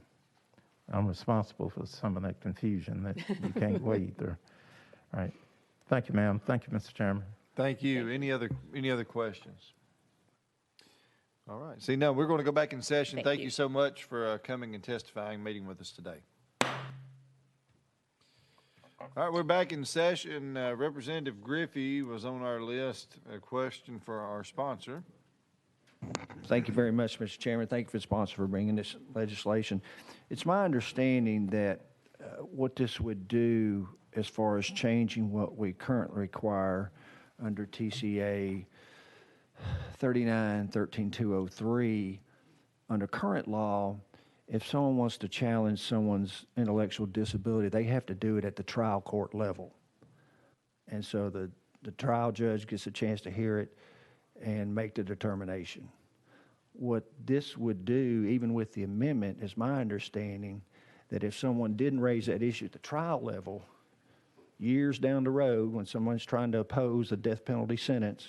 I'm responsible for some of that confusion that you can't wade through. All right. Thank you, ma'am. Thank you, Mr. Chairman. Thank you. Any other questions? All right. See, now we're going to go back in session. Thank you so much for coming and testifying, meeting with us today. All right, we're back in session. Representative Griffey was on our list. A question for our sponsor. Thank you very much, Mr. Chairman. Thank you for the sponsor for bringing this legislation. It's my understanding that what this would do as far as changing what we currently require under TCA 39-13203, under current law, if someone wants to challenge someone's intellectual disability, they have to do it at the trial court level. And so the trial judge gets a chance to hear it and make the determination. What this would do, even with the amendment, is my understanding that if someone didn't raise that issue at the trial level, years down the road, when someone's trying to oppose a death penalty sentence,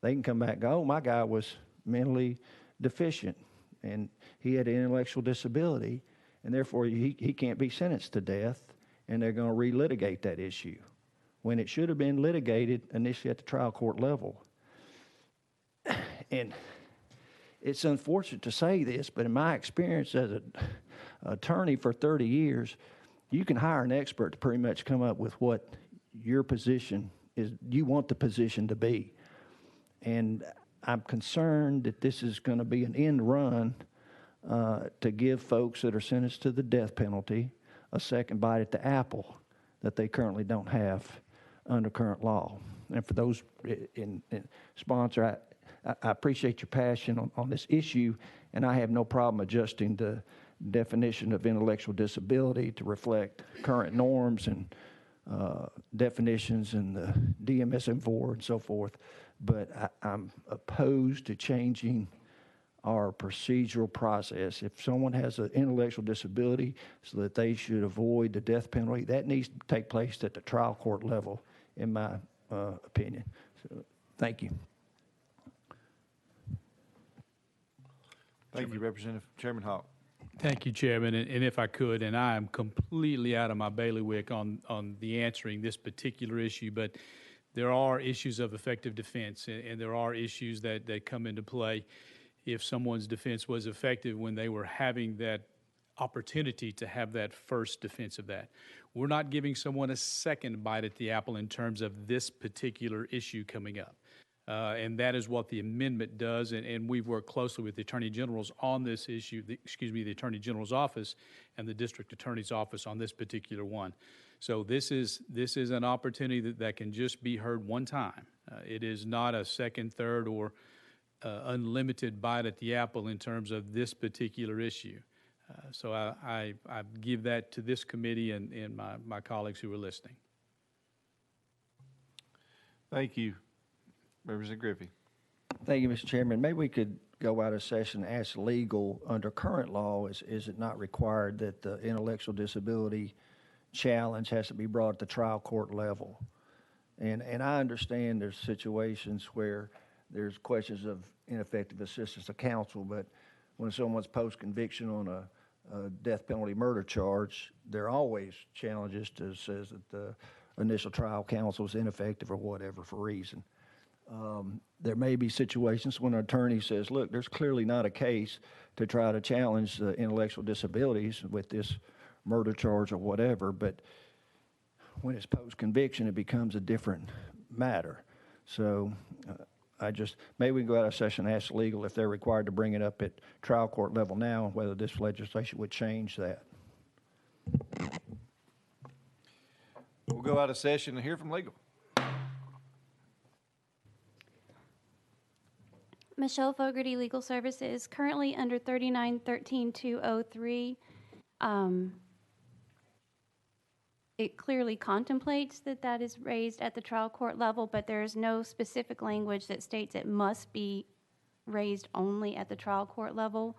they can come back and go, oh, my guy was mentally deficient, and he had an intellectual disability, and therefore he can't be sentenced to death, and they're going to relitigate that issue, when it should have been litigated initially at the trial court level. And it's unfortunate to say this, but in my experience as an attorney for 30 years, you can hire an expert to pretty much come up with what your position is, you want the position to be. And I'm concerned that this is going to be an end run to give folks that are sentenced to the death penalty a second bite at the apple that they currently don't have under current law. And for those in sponsor, I appreciate your passion on this issue, and I have no problem adjusting the definition of intellectual disability to reflect current norms and definitions in the DSM-IV and so forth. But I'm opposed to changing our procedural process. If someone has an intellectual disability so that they should avoid the death penalty, that needs to take place at the trial court level, in my opinion. So, thank you. Thank you, Representative. Chairman Hawk. Thank you, Chairman, and if I could, and I am completely out of my bailiwick on the answering this particular issue, but there are issues of effective defense, and there are issues that come into play if someone's defense was effective when they were having that opportunity to have that first defense of that. We're not giving someone a second bite at the apple in terms of this particular issue coming up. And that is what the amendment does, and we've worked closely with the Attorney General's on this issue, the Attorney General's office and the District Attorney's office on this particular one. So this is an opportunity that can just be heard one time. It is not a second, third, or unlimited bite at the apple in terms of this particular issue. So I give that to this committee and my colleagues who are listening. Thank you. Representative Griffey. Thank you, Mr. Chairman. Maybe we could go out of session and ask legal, under current law, is it not required that the intellectual disability challenge has to be brought at the trial court level? And I understand there's situations where there's questions of ineffective assistance of counsel, but when someone's post-conviction on a death penalty murder charge, there are always challenges to says that the initial trial counsel is ineffective or whatever for reason. There may be situations when an attorney says, look, there's clearly not a case to try to challenge the intellectual disabilities with this murder charge or whatever, but when it's post-conviction, it becomes a different matter. So maybe we can go out of session and ask legal if they're required to bring it up at trial court level now, and whether this legislation would change that. We'll go out of session and hear from legal. Michelle Fogarty, Legal Services, currently under 3913-203. It clearly contemplates that is raised at the trial court level, but there is no specific language that states it must be raised only at the trial court level.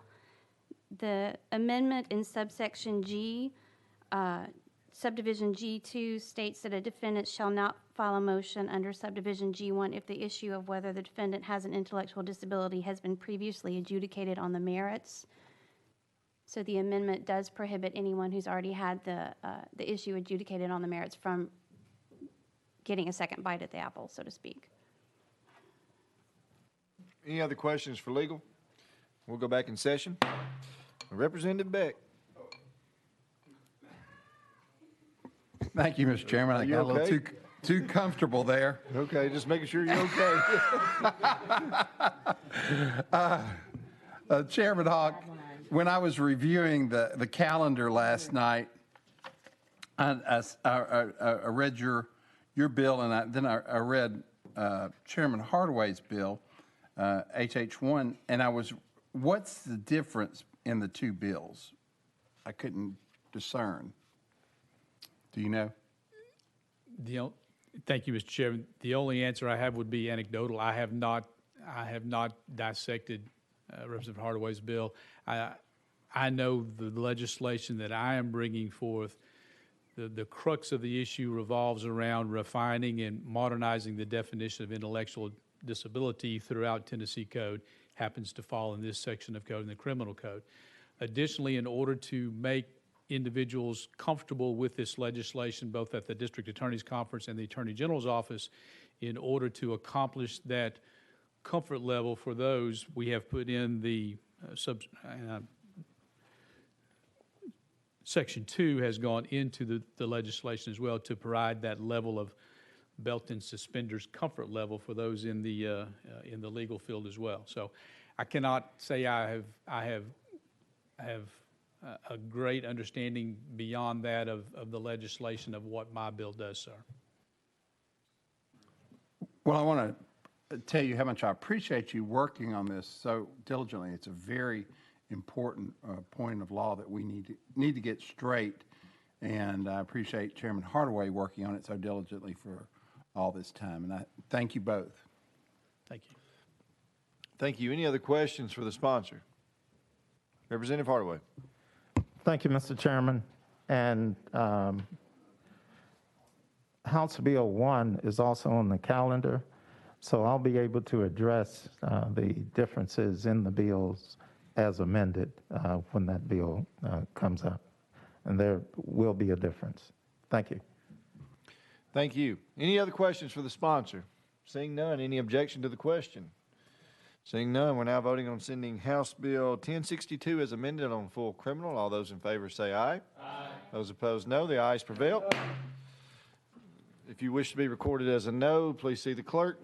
The amendment in subsection G, subdivision G2 states that a defendant shall not file a motion under subdivision G1 if the issue of whether the defendant has an intellectual disability has been previously adjudicated on the merits. So the amendment does prohibit anyone who's already had the issue adjudicated on the merits from getting a second bite at the apple, so to speak. Any other questions for legal? We'll go back in session. Representative Beck. Thank you, Mr. Chairman. I you got a little okay? too comfortable there. Okay, just making sure you're okay. Chairman Hawk, when I was reviewing the calendar last night, I read your bill, and then I read Chairman Hardaway's bill, HH1, and what's the difference in the two bills? I couldn't discern. Do you know? Thank you, Mr. Chairman. The only answer I have would be anecdotal. I have not dissected Representative Hardaway's bill. I know the legislation that I am bringing forth, the crux of the issue revolves around refining and modernizing the definition of intellectual disability throughout Tennessee Code. Happens to fall in this section of code, in the criminal code. Additionally, in order to make individuals comfortable with this legislation, both at the District Attorney's Conference and the Attorney General's Office, in order to accomplish that comfort level for those, we have put in the Section 2 has gone into the legislation as well to provide that level of belt and suspenders comfort level for those in the legal field as well. So I cannot say I have a great understanding beyond that of the legislation of what my bill does, sir. Well, I want to tell you how much I appreciate you working on this so diligently. It's a very important point of law that we need to get straight, and I appreciate Chairman Hardaway working on it so diligently for all this time, and I thank you both. Thank you. Thank you. Any other questions for the sponsor? Representative Hardaway. Thank you, Mr. Chairman. And House Bill 1 is also on the calendar, so I'll be able to address the differences in the bills as amended when that bill comes up. And there will be a difference. Thank you. Thank you. Any other questions for the sponsor? Seeing none, any objection to the question? Seeing none, we're now voting on sending House Bill 1062 as amended on full criminal. All those in favor say aye. Aye. Those opposed, no. The ayes prevail. If you wish to be recorded as a no, please see the clerk.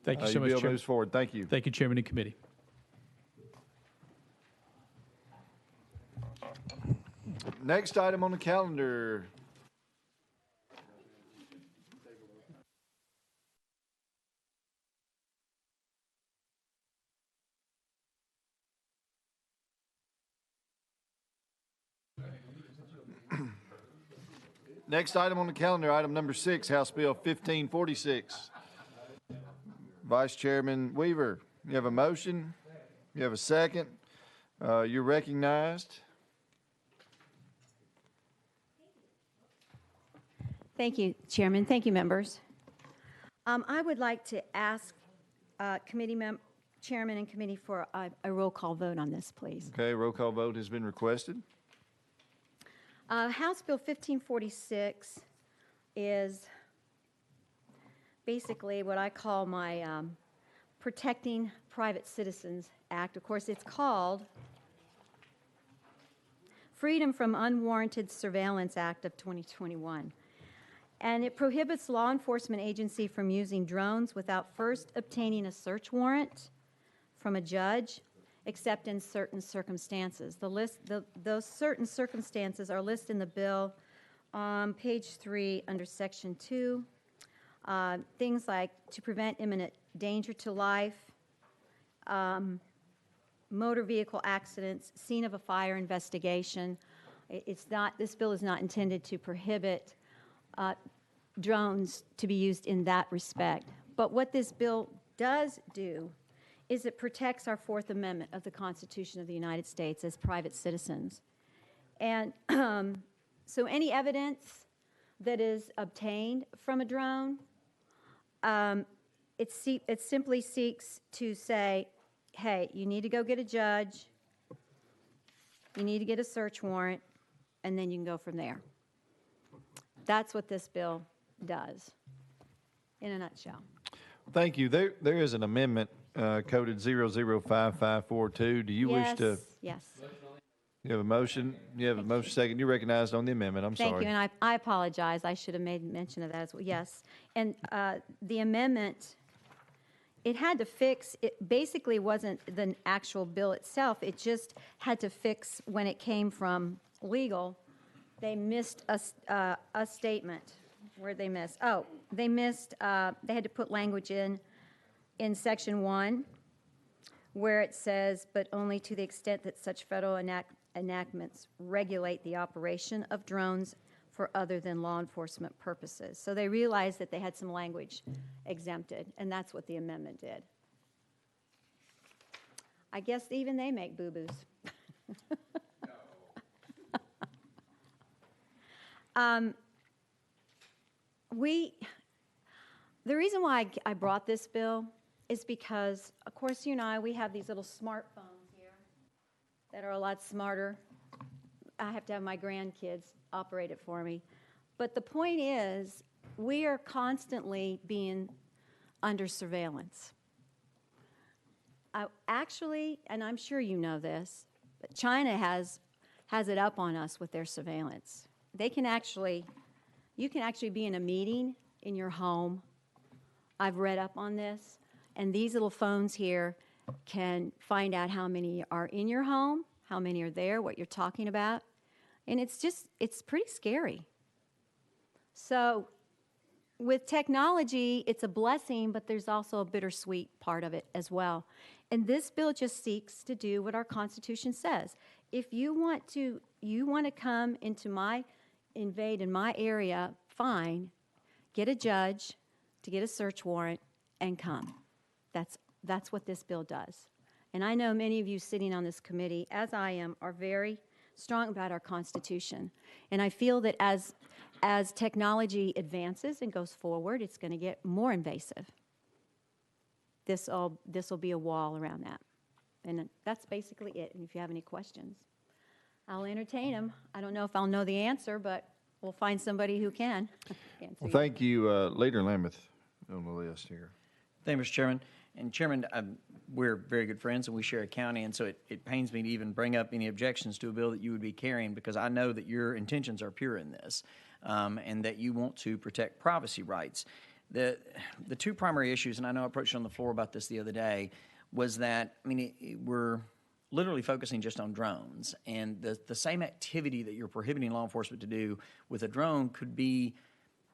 Thank you so Your much, bill Chairman. moves forward. Thank you. Thank you, Chairman and Committee. Next item on the calendar. Next item on the calendar, item number 6, House Bill 1546. Vice Chairman Weaver, you have a motion? You have a second? You're recognized. Thank you, Chairman. Thank you, members. I would like to ask Chairman and committee for a roll call vote on this, please. Okay, roll call vote has been requested. House Bill 1546 is basically what I call my Protecting Private Citizens Act. Of course, it's called Freedom from Unwarranted Surveillance Act of 2021. And it prohibits law enforcement agency from using drones without first obtaining a search warrant from a judge, except in certain circumstances. Those certain circumstances are listed in the bill on page 3 under section 2. Things like to prevent imminent danger to life, motor vehicle accidents, scene of a fire investigation. This bill is not intended to prohibit drones to be used in that respect. But what this bill does do is it protects our Fourth Amendment of the Constitution of the United States as private citizens. And so any evidence that is obtained from a drone, it simply seeks to say, hey, you need to go get a judge, you need to get a search warrant, and then you can go from there. That's what this bill does, in a nutshell. Thank you. There is an amendment coded 005542. Do you wish to? Yes. You have a motion? You have a motion second. You're recognized on the amendment. I'm sorry. Thank you, and I apologize. I should have made mention of that as well. Yes. And the amendment, it had to fix, it basically wasn't the actual bill itself. It just had to fix when it came from legal. They missed a statement. Where'd they miss? Oh, they missed, they had to put language in section 1 where it says, but only to the extent that such federal enactments regulate the operation of drones for other than law enforcement purposes. So they realized that they had some language exempted, and that's what the amendment did. I guess even they make boo-boos. The reason why I brought this bill is because, of course, you and I, we have these little smartphones here that are a lot smarter. I have to have my grandkids operate it for me. But the point is, we are constantly being under surveillance. Actually, and I'm sure you know this, but China has it up on us with their surveillance. You can actually be in a meeting in your home. I've read up on this, and these little phones here can find out how many are in your home, how many are there, what you're talking about, and it's pretty scary. So with technology, it's a blessing, but there's also a bittersweet part of it as well. And this bill just seeks to do what our Constitution says. If you want to come invade in my area, fine, get a judge to get a search warrant and come. That's what this bill does. And I know many of you sitting on this committee, as I am, are very strong about our Constitution. And I feel that as technology advances and goes forward, it's going to get more invasive. This will be a wall around that. And that's basically it. And if you have any questions, I'll entertain them. I don't know if I'll know the answer, but we'll find somebody who can answer. Well, thank you, Leader Lameth, on the list here. Thank you, Mr. Chairman. And Chairman, we're very good friends and we share a county, and so it pains me to even bring up any objections to a bill that you would be carrying, because I know that your intentions are pure in this, and that you want to protect privacy rights. The two primary issues, and I know I approached you on the floor about this the other day, was that, we're literally focusing just on drones, and the same activity that you're prohibiting law enforcement to do with a drone could be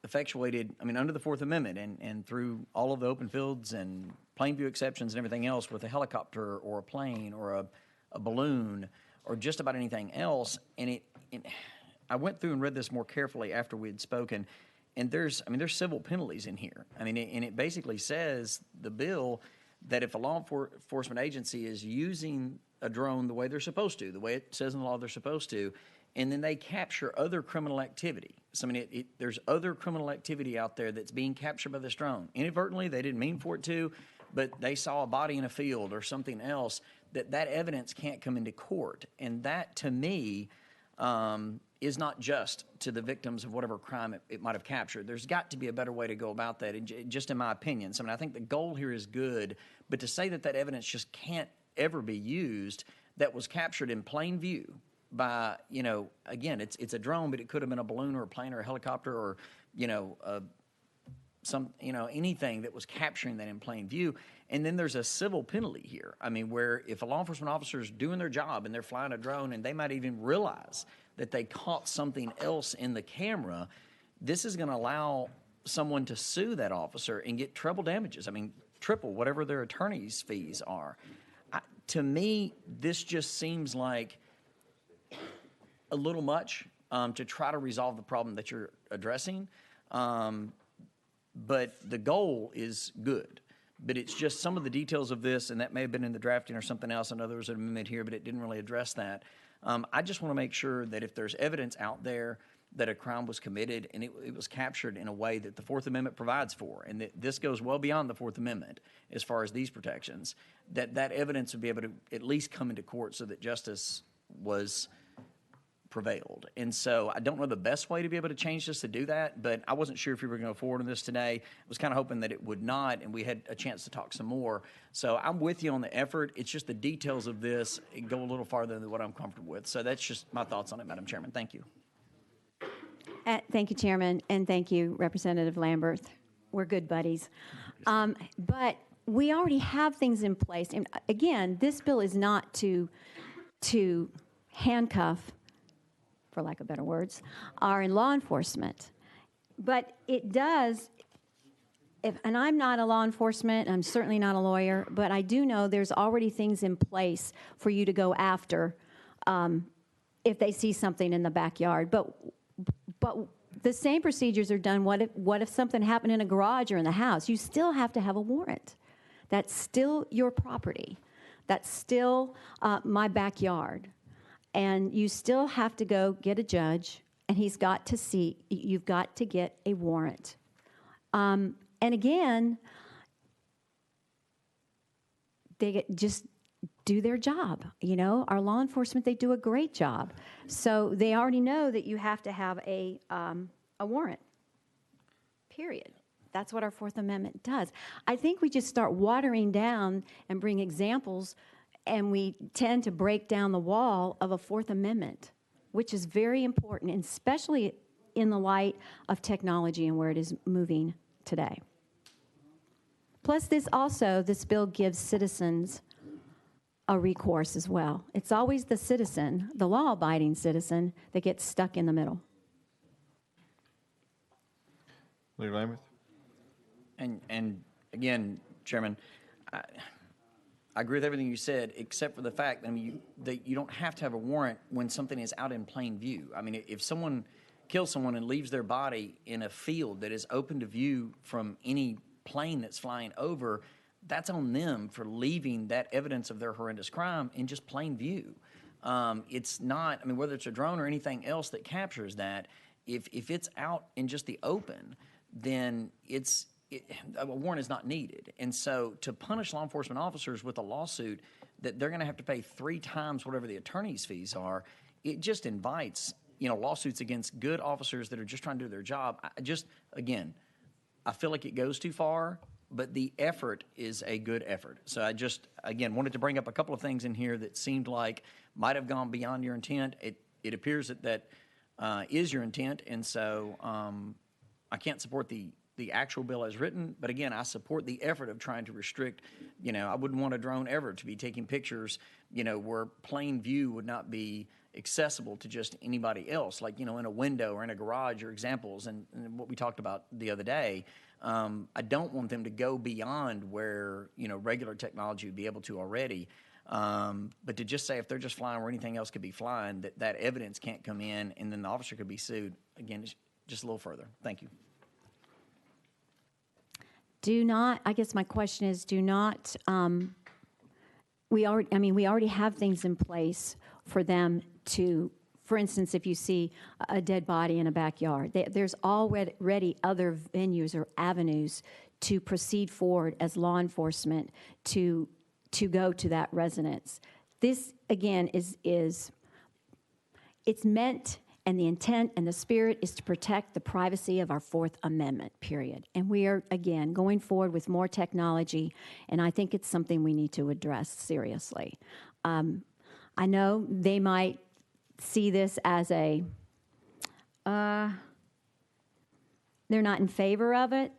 effectuated, under the Fourth Amendment and through all of the open fields and plain view exceptions and everything else with a helicopter or a plane or a balloon or just about anything else. And I went through and read this more carefully after we had spoken, and there's civil penalties in here. And it basically says, the bill, that if a law enforcement agency is using a drone the way they're supposed to, the way it says in the law they're supposed to, and then they capture other criminal activity. So, there's other criminal activity out there that's being captured by this drone. Inadvertently, they didn't mean for it to, but they saw a body in a field or something else, that evidence can't come into court. And that, to me, is not just to the victims of whatever crime it might have captured. There's got to be a better way to go about that, just in my opinion. So, I think the goal here is good, but to say that evidence just can't ever be used that was captured in plain view, by, again, it's a drone, but it could have been a balloon or a plane or a helicopter or, anything that was capturing that in plain view. And then there's a civil penalty here. I mean, where if a law enforcement officer is doing their job and they're flying a drone and they might even realize that they caught something else in the camera, this is going to allow someone to sue that officer and get treble damages. I mean, triple whatever their attorney's fees are. To me, this just seems like a little much to try to resolve the problem that you're addressing. But the goal is good. But it's just some of the details of this, and that may have been in the drafting or something else. I know there was an amendment here, but it didn't really address that. I just want to make sure that if there's evidence out there that a crime was committed and it was captured in a way that the Fourth Amendment provides for, and that this goes well beyond the Fourth Amendment as far as these protections, that evidence would be able to at least come into court so that justice was prevailed. And so I don't know the best way to be able to change this to do that, but I wasn't sure if we were going to go forward on this today. I was kind of hoping that it would not, and we had a chance to talk some more. So I'm with you on the effort. It's just the details of this go a little farther than what I'm comfortable with. So that's just my thoughts on it, Madam Chairman. Thank you. Thank you, Chairman, and thank you, Representative Lamberth. We're good buddies. But we already have things in place. And again, this bill is not to handcuff, for lack of better words, our law enforcement. But it does, and I'm not a law enforcement, I'm certainly not a lawyer, but I do know there's already things in place for you to go after if they see something in the backyard. But the same procedures are done. What if something happened in a garage or in the house? You still have to have a warrant. That's still your property. That's still my backyard. And you still have to go get a judge, and you've got to get a warrant. And again, they just do their job. Our law enforcement, they do a great job. So they already know that you have to have a warrant, period. That's what our Fourth Amendment does. I think we just start watering down and bring examples, and we tend to break down the wall of a Fourth Amendment, which is very important, and especially in the light of technology and where it is moving today. Plus, this bill gives citizens a recourse as well. It's always the citizen, the law-abiding citizen, that gets stuck in the middle. Leader Lamberth? And again, Chairman, I agree with everything you said, except for the fact that you don't have to have a warrant when something is out in plain view. I mean, if someone kills someone and leaves their body in a field that is open to view from any plane that's flying over, that's on them for leaving that evidence of their horrendous crime in just plain view. It's not, whether it's a drone or anything else that captures that, if it's out in just the open, then a warrant is not needed. And so to punish law enforcement officers with a lawsuit that they're going to have to pay 3 times whatever the attorney's fees are, it just invites, lawsuits against good officers that are just trying to do their job. I feel like it goes too far, but the effort is a good effort. So I just, again, wanted to bring up a couple of things in here that seemed like might have gone beyond your intent. It appears that is your intent, and so I can't support the actual bill as written, but again, I support the effort of trying to restrict. I wouldn't want a drone ever to be taking pictures, where plain view would not be accessible to just anybody else, like, in a window or in a garage or examples, and what we talked about the other day. I don't want them to go beyond where, regular technology would be able to already. But to just say if they're just flying where anything else could be flying, that evidence can't come in and then the officer could be sued, again, just a little further. Thank you. I guess my question is, we already have things in place for them to, for instance, if you see a dead body in a backyard, there's already other venues or avenues to proceed forward as law enforcement to go to that residence. This, again, it's meant, and the intent and the spirit is to protect the privacy of our Fourth Amendment, period. And we are, again, going forward with more technology, and I think it's something we need to address seriously. I know they might see this as a, they're not in favor of it,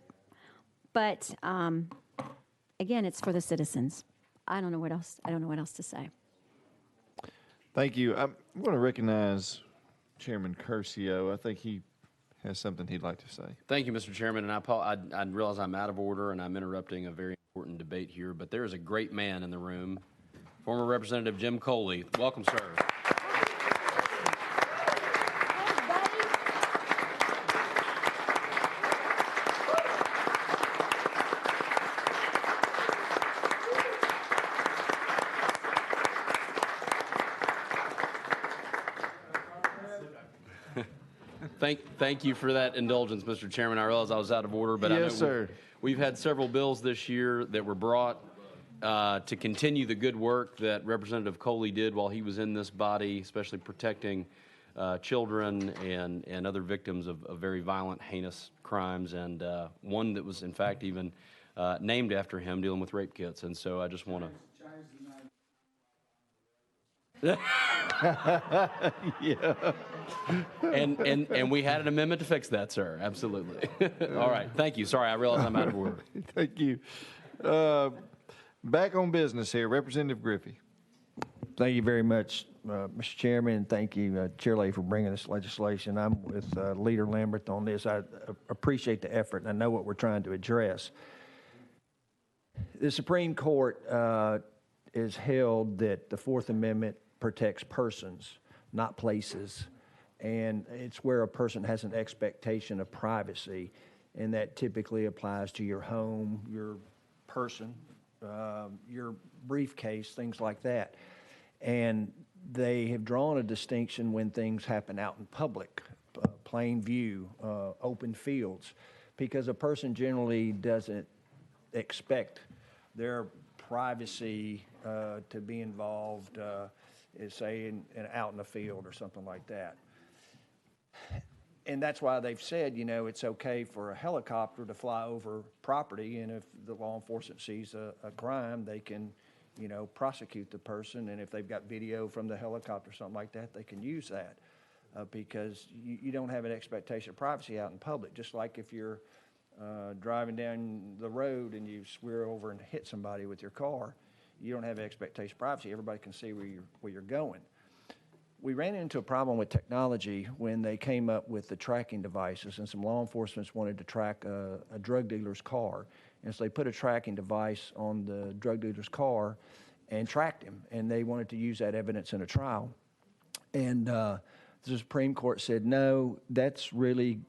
but again, it's for the citizens. I don't know what else to say. Thank you. I'm going to recognize Chairman Curcio. I think he has something he'd like to say. Thank you, Mr. Chairman, and I realize I'm out of order and I'm interrupting a very important debate here, but there is a great man in the room, former Representative Jim Coley. Welcome, sir. Thank you for that indulgence, Mr. Chairman. I realize I was out of order, but Yes, I know sir. We've had several bills this year that were brought to continue the good work that Representative Coley did while he was in this body, especially protecting children and other victims of very violent, heinous crimes, and one that was, in fact, even named after him, dealing with rape kits. And so I just want to... Yeah. And we had an amendment to fix that, sir. Absolutely. All right. Thank you. Sorry, I realize I'm out of order. Thank you. Back on business here, Representative Griffey. Thank you very much, Mr. Chairman, and thank you, Chair Lay, for bringing this legislation. I'm with Leader Lambert on this. I appreciate the effort, and I know what we're trying to address. The Supreme Court has held that the Fourth Amendment protects persons, not places, and it's where a person has an expectation of privacy, and that typically applies to your home, your person, your briefcase, things like that. And they have drawn a distinction when things happen out in public, plain view, open fields, because a person generally doesn't expect their privacy to be involved, say, out in the field or something like that. And that's why they've said, you know, it's okay for a helicopter to fly over property, and if the law enforcement sees a crime, they can, you know, prosecute the person, and if they've got video from the helicopter or something like that, they can use that because you don't have an expectation of privacy out in public, just like if you're driving down the road and you swear over and hit somebody with your car, you don't have an expectation of privacy. Everybody can see where you're going. We ran into a problem with technology when they came up with the tracking devices, and some law enforcement wanted to track a drug dealer's car. And so they put a tracking device on the drug dealer's car and tracked him, and they wanted to use that evidence in a trial. And the Supreme Court said, no, that's really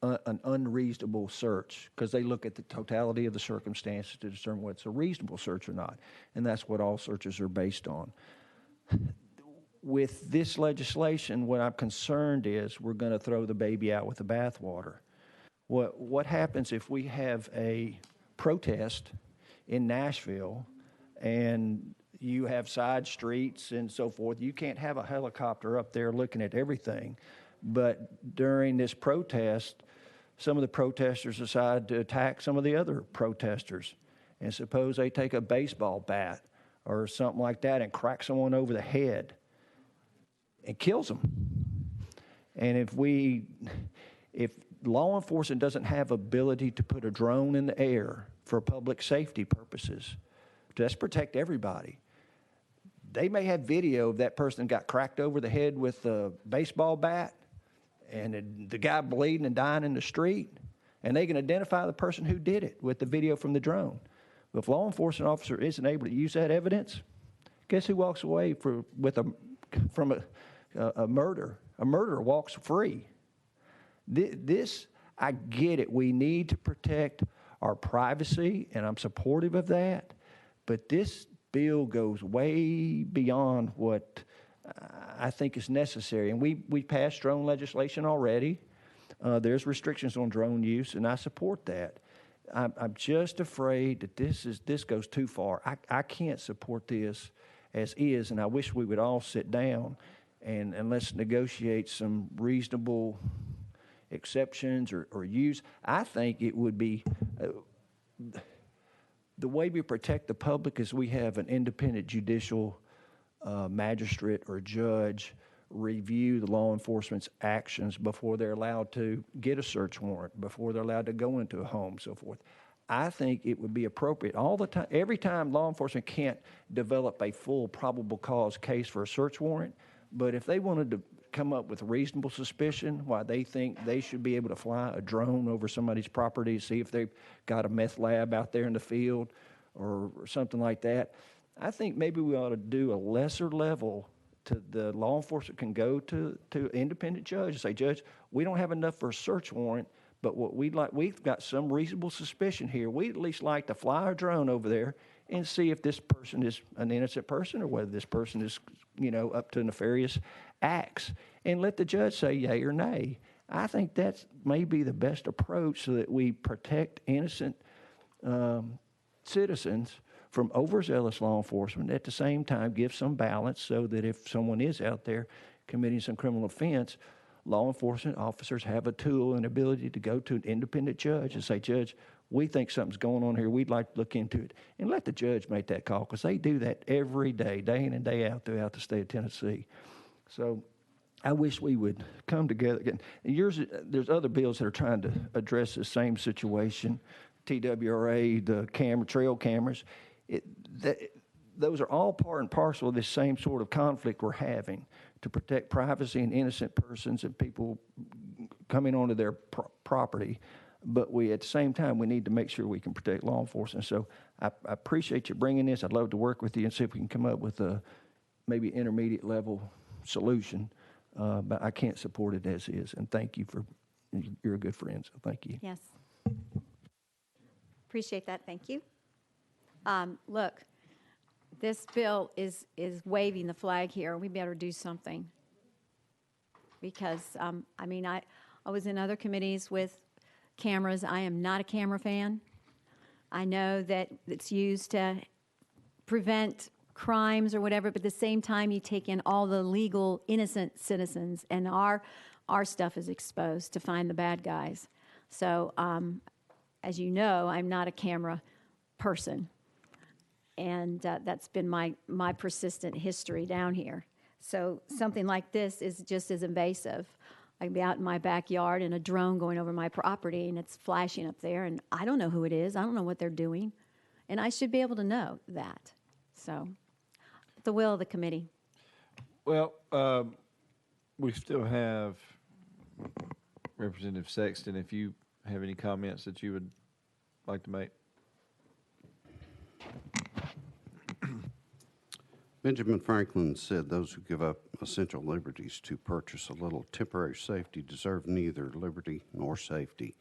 an unreasonable search, because they look at the totality of the circumstances to determine what's a reasonable search or not. And that's what all searches are based on. With this legislation, what I'm concerned is we're going to throw the baby out with the bathwater. What happens if we have a protest in Nashville and you have side streets and so forth? You can't have a helicopter up there looking at everything. But during this protest, some of the protesters decide to attack some of the other protesters. And suppose they take a baseball bat or something like that and crack someone over the head and kills them. And if law enforcement doesn't have ability to put a drone in the air for public safety purposes, just protect everybody, they may have video of that person got cracked over the head with a baseball bat and the guy bleeding and dying in the street, and they can identify the person who did it with the video from the drone. But if law enforcement officer isn't able to use that evidence, guess who walks away from a murder? A murderer walks free. This, I get it. We need to protect our privacy, and I'm supportive of that. But this bill goes way beyond what I think is necessary. And we passed drone legislation already. There's restrictions on drone use, and I support that. I'm just afraid that this goes too far. I can't support this as is, and I wish we would all sit down and let's negotiate some reasonable exceptions or use. I think it would be the way we protect the public is we have an independent judicial magistrate or judge review the law enforcement's actions before they're allowed to get a search warrant, before they're allowed to go into a home, so forth. I think it would be appropriate all the time, every time law enforcement can't develop a full probable cause case for a search warrant, but if they wanted to come up with reasonable suspicion why they think they should be able to fly a drone over somebody's property to see if they've got a meth lab out there in the field or something like that, I think maybe we ought to do a lesser level to the law enforcement can go to independent judge and say, Judge, we don't have enough for a search warrant, but what we've got some reasonable suspicion here. We'd at least like to fly a drone over there and see if this person is an innocent person or whether this person is, up to nefarious acts, and let the judge say yay or nay. I think that's maybe the best approach so that we protect innocent citizens from overzealous law enforcement, at the same time give some balance so that if someone is out there committing some criminal offense, law enforcement officers have a tool and ability to go to an independent judge and say, Judge, we think something's going on here. We'd like to look into it. And let the judge make that call, because they do that every day, day in and day out throughout the state of Tennessee. So I wish we would come together again. There's other bills that are trying to address the same situation, TWRA, the trail cameras. Those are all part and parcel of this same sort of conflict we're having to protect privacy and innocent persons and people coming onto their property. But at the same time, we need to make sure we can protect law enforcement. So I appreciate you bringing this. I'd love to work with you and see if we can come up with a maybe intermediate level solution. But I can't support it as is. And thank you you're a good friend, so thank you. Yes. Appreciate that. Thank you. Look, this bill is waving the flag here. We better do something. Because, I was in other committees with cameras. I am not a camera fan. I know that it's used to prevent crimes or whatever, but at the same time, you take in all the legal, innocent citizens, and our stuff is exposed to find the bad guys. So, as you know, I'm not a camera person. And that's been my persistent history down here. So something like this is just as invasive. I can be out in my backyard and a drone going over my property and it's flashing up there and I don't know who it is. I don't know what they're doing. And I should be able to know that. So, at the will of the committee. Well, we still have Representative Sexton, if you have any comments that you would like to make. Benjamin Franklin said, those who give up essential liberties to purchase a little temporary safety deserve neither liberty nor safety.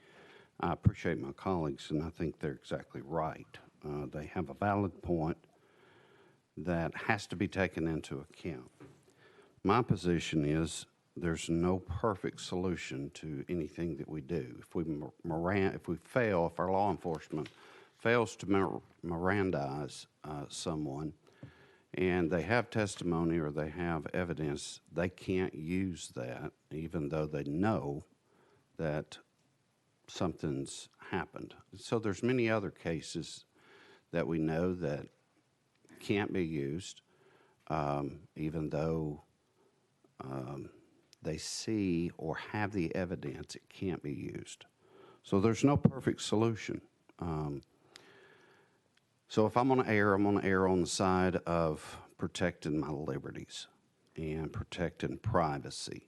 I appreciate my colleagues, and I think they're exactly right. They have a valid point that has to be taken into account. My position is there's no perfect solution to anything that we do. If our law enforcement fails to Mirandize someone, and they have testimony or they have evidence, they can't use that even though they know that something's happened. So there's many other cases that we know that can't be used, even though they see or have the evidence, it can't be used. So there's no perfect solution. So if I'm going to err, I'm going to err on the side of protecting my liberties and protecting privacy.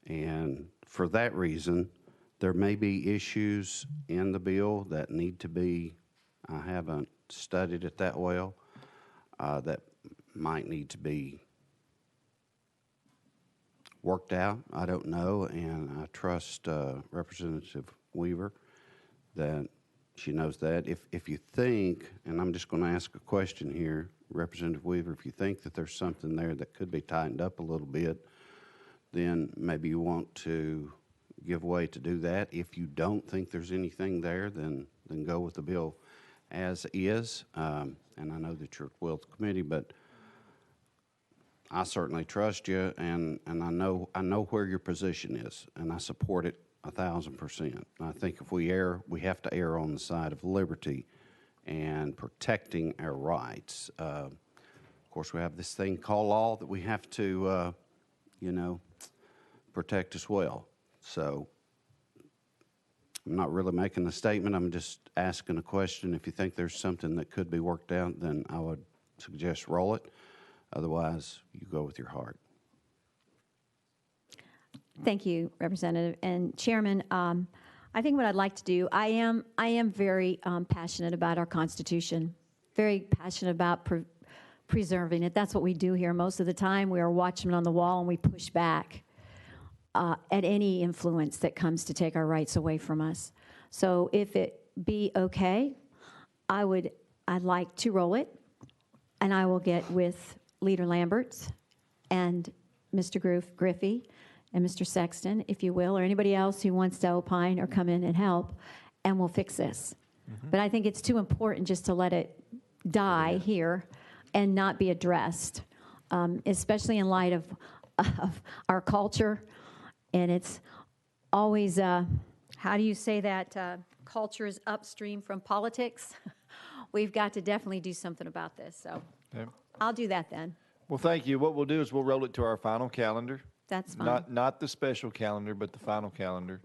And for that reason, there may be issues in the bill that need to be, I haven't studied it that well, that might need to be worked out. I don't know, and I trust Representative Weaver that she knows that. If you think, and I'm just going to ask a question here, Representative Weaver, if you think that there's something there that could be tightened up a little bit, then maybe you want to give way to do that. If you don't think there's anything there, then go with the bill as is. And I know that you're at the will of the committee, but I certainly trust you, and I know where your position is, and I support it 1,000%. I think if we err, we have to err on the side of liberty and protecting our rights. Of course, we have this thing called law that we have to protect us well. So I'm not really making a statement. I'm just asking a question. If you think there's something that could be worked out, then I would suggest roll it. Otherwise, you go with your heart. Thank you, Representative. And Chairman, I think what I'd like to do, I am very passionate about our Constitution, very passionate about preserving it. That's what we do here. Most of the time, we are watchmen on the wall, and we push back at any influence that comes to take our rights away from us. So if it be okay, I'd like to roll it, and I will get with Leader Lambert and Mr. Griffey and Mr. Sexton, if you will, or anybody else who wants to opine or come in and help, and we'll fix this. But I think it's too important just to let it die here and not be addressed, especially in light of our culture. And it's always, how do you say that? Culture is upstream from politics. We've got to definitely do something about this. So I'll do that then. Well, thank you. What we'll do is we'll roll it to our final calendar. That's fine. Not the special calendar, but the final calendar.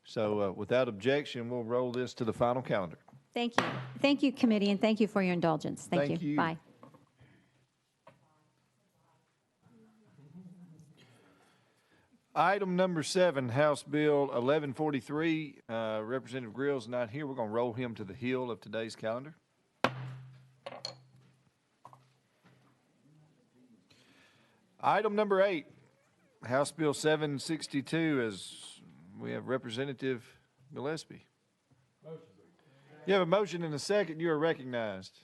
So without objection, we'll roll this to the final calendar. Thank you. Thank you, committee, and thank you for your indulgence. Thank you. Bye. Item number 7, House Bill 1143. Representative Grill's not here. We're going to roll him to the heel of today's calendar. Item number 8, House Bill 762. As we have Representative Gillespie. You have a motion and a second. You are recognized.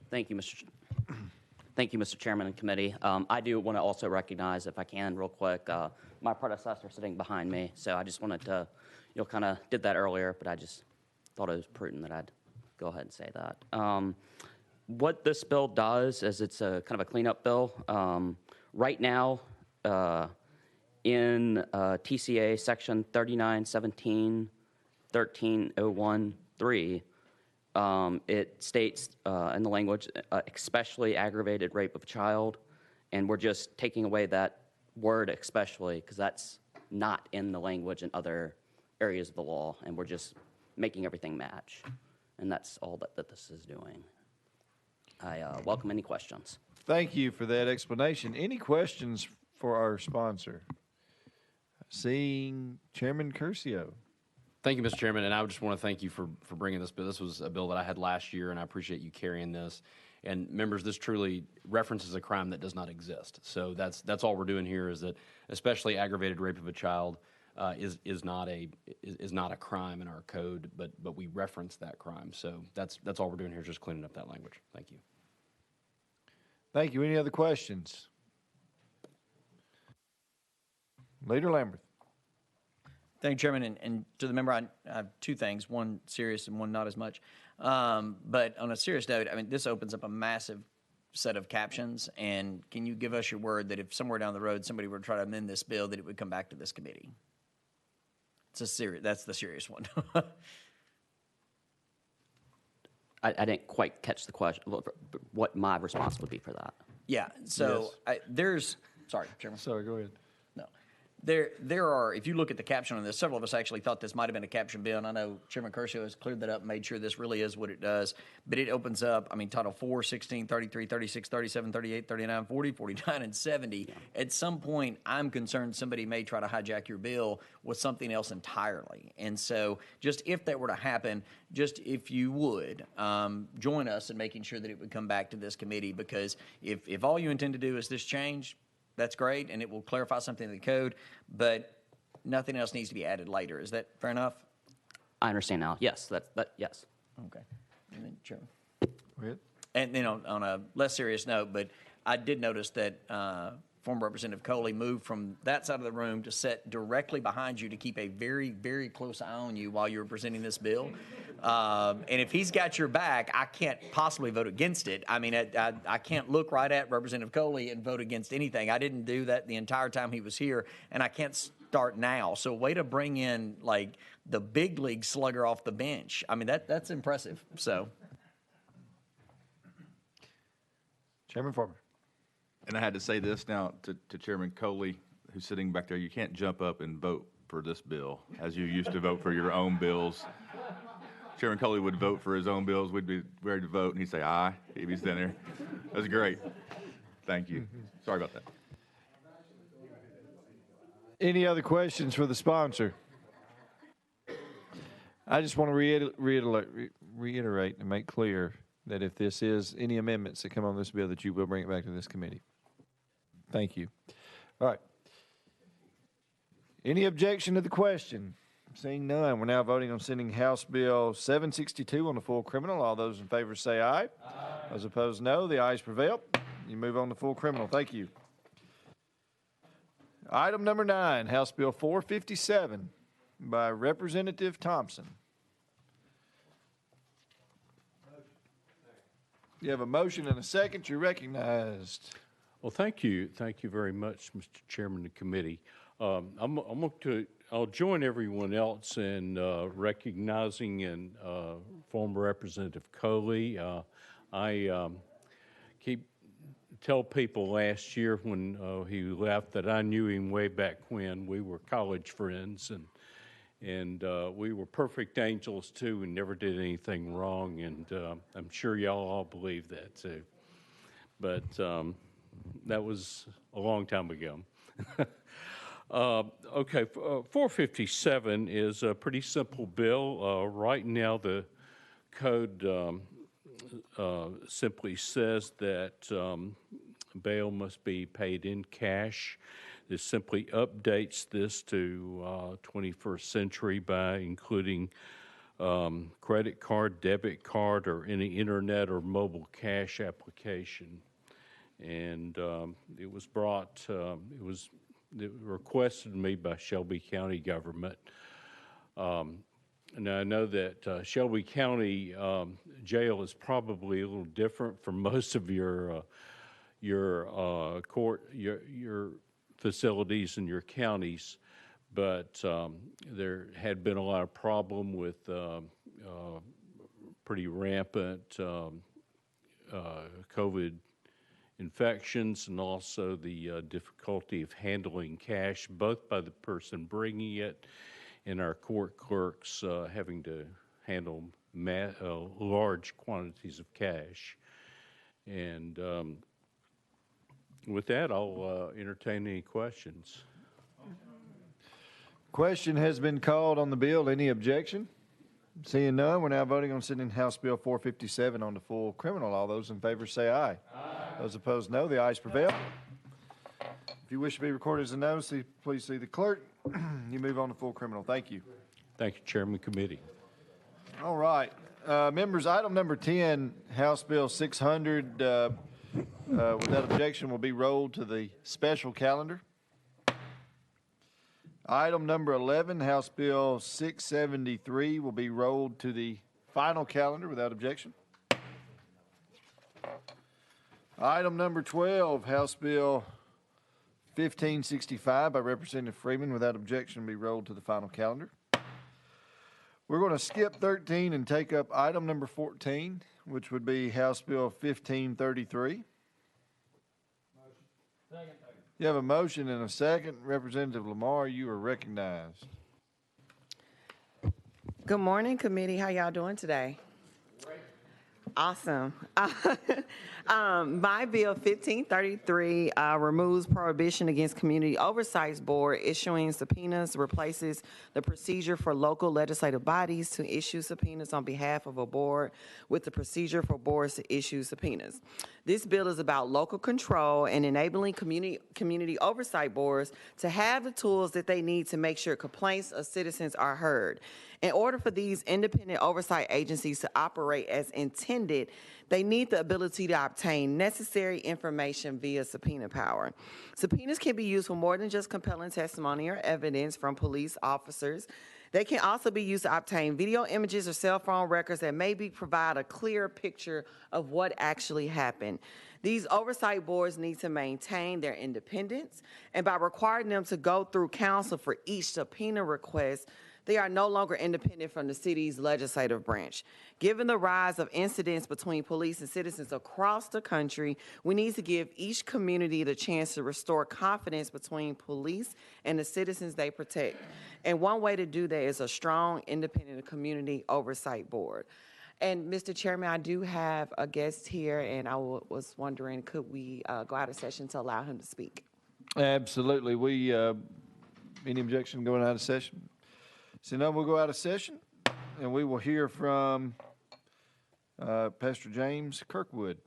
Thank you, Mr. Chairman and committee. I do want to also recognize, if I can, real quick, my predecessor sitting behind me. So I just wanted to, kind of did that earlier, but I just thought it was prudent that I'd go ahead and say that. What this bill does is it's a kind of a cleanup bill. Right now, in TCA section 3917 1301(3), it states in the language, especially aggravated rape of a child, and we're just taking away that word especially because that's not in the language in other areas of the law, and we're just making everything match, and that's all that this is doing. I welcome any questions. Thank you for that explanation. Any questions for our sponsor? Seeing Chairman Curcio. Thank you, Mr. Chairman, and I just want to thank you for bringing this bill. This was a bill that I had last year, and I appreciate you carrying this. And members, this truly references a crime that does not exist. So that's all we're doing here is that, especially aggravated rape of a child, is not a crime in our code, but we reference that crime. So that's all we're doing here is just cleaning up that language. Thank you. Thank you. Any other questions? Leader Lambert. Thank you, Chairman. And to the member, I have two things, one serious and one not as much. But on a serious note, I mean, this opens up a massive set of captions. And can you give us your word that if somewhere down the road somebody were to try to amend this bill, that it would come back to this committee? That's the serious one. I didn't quite catch the question, what my response would be for that. Yeah, so sorry, Chairman. Sorry, go ahead. No. There are, if you look at the caption on this, several of us actually thought this might have been a caption bill, and I know Chairman Curcio has cleared that up and made sure this really is what it does. But it opens up, Title 4, 16, 33, 36, 37, 38, 39, 40, 49, and 70. Yeah. At some point, I'm concerned somebody may try to hijack your bill with something else entirely. And so just if that were to happen, just if you would, join us in making sure that it would come back to this committee, because if all you intend to do is this change, that's great, and it will clarify something in the code, but nothing else needs to be added later. Is that fair enough? I understand now. Yes, yes. Okay. And then, Chairman. Go ahead. And then on a less serious note, but I did notice that former Representative Coley moved from that side of the room to sit directly behind you to keep a very, very close eye on you while you were presenting this bill. And if he's got your back, I can't possibly vote against it. I can't look right at Representative Coley and vote against anything. I didn't do that the entire time he was here, and I can't start now. So way to bring in, like, the big league slugger off the bench. That's impressive. So, Chairman Farmer. And I had to say this now to Chairman Coley, who's sitting back there. You can't jump up and vote for this bill as you used to vote for your own bills. Chairman Coley would vote for his own bills. We'd be ready to vote, and he'd say aye if he's in there. That's great. Thank you. Sorry about that. Any other questions for the sponsor? I just want to reiterate and make clear that if this is any amendments that come on this bill, that you will bring it back to this committee. Thank you. All right. Any objection to the question? Seeing none, we're now voting on sending House Bill 762 on the full criminal. All those in favor say aye. Aye. Those opposed, no. The ayes prevail. You move on to full criminal. Thank you. Item number 9, House Bill 457 by Representative Thompson. You have a motion and a second. You're recognized. Well, thank you. Thank you very much, Mr. Chairman of the committee. I'll join everyone else in recognizing and former Representative Coley. I tell people last year when he left that I knew him way back when. We were college friends, and we were perfect angels too, and never did anything wrong. And I'm sure y'all all believe that too. But that was a long time ago. Okay, 457 is a pretty simple bill. Right now, the code simply says that bail must be paid in cash. This simply updates this to 21st century by including credit card, debit card, or any internet or mobile cash application. And it was brought, it was requested to me by Shelby County government. Now I know that Shelby County jail is probably a little different from most of your facilities in your counties, but there had been a lot of problem with pretty rampant COVID infections, and also the difficulty of handling cash, both by the person bringing it and our court clerks having to handle large quantities of cash. And with that, I'll entertain any questions. Question has been called on the bill. Any objection? Seeing none, we're now voting on sending House Bill 457 on to full criminal. All those in favor say aye. Aye. Those opposed, no. The ayes prevail. If you wish to be recorded as a no, please see the clerk. You move on to full criminal. Thank you. Thank you, Chairman Committee. All right. Members, item number 10, House Bill 600, without objection, will be rolled to the special calendar. Item number 11, House Bill 673, will be rolled to the final calendar without objection. Item number 12, House Bill 1565 by Representative Freeman, without objection, will be rolled to the final calendar. We're going to skip 13 and take up item number 14, which would be House Bill 1533. Second. You have a motion and a second. Representative Lamar, you are recognized. Good morning, committee. How y'all doing today? Great. Awesome. My bill 1533 removes prohibition against Community Oversight Board issuing subpoenas, replaces the procedure for local legislative bodies to issue subpoenas on behalf of a board with the procedure for boards to issue subpoenas. This bill is about local control and enabling community oversight boards to have the tools that they need to make sure complaints of citizens are heard. In order for these independent oversight agencies to operate as intended, they need the ability to obtain necessary information via subpoena power. Subpoenas can be used for more than just compelling testimony or evidence from police officers. They can also be used to obtain video images or cell phone records that maybe provide a clear picture of what actually happened. These oversight boards need to maintain their independence, and by requiring them to go through counsel for each subpoena request, They are no longer independent from the city's legislative branch. Given the rise of incidents between police and citizens across the country, we need to give each community the chance to restore confidence between police and the citizens they protect. And one way to do that is a strong, independent community oversight board. And Mr. Chairman, I do have a guest here, and I was wondering, could we go out of session to allow him to speak? Absolutely. Any objection going out of session? So now we'll go out of session, and we will hear from Pastor James Kirkwood.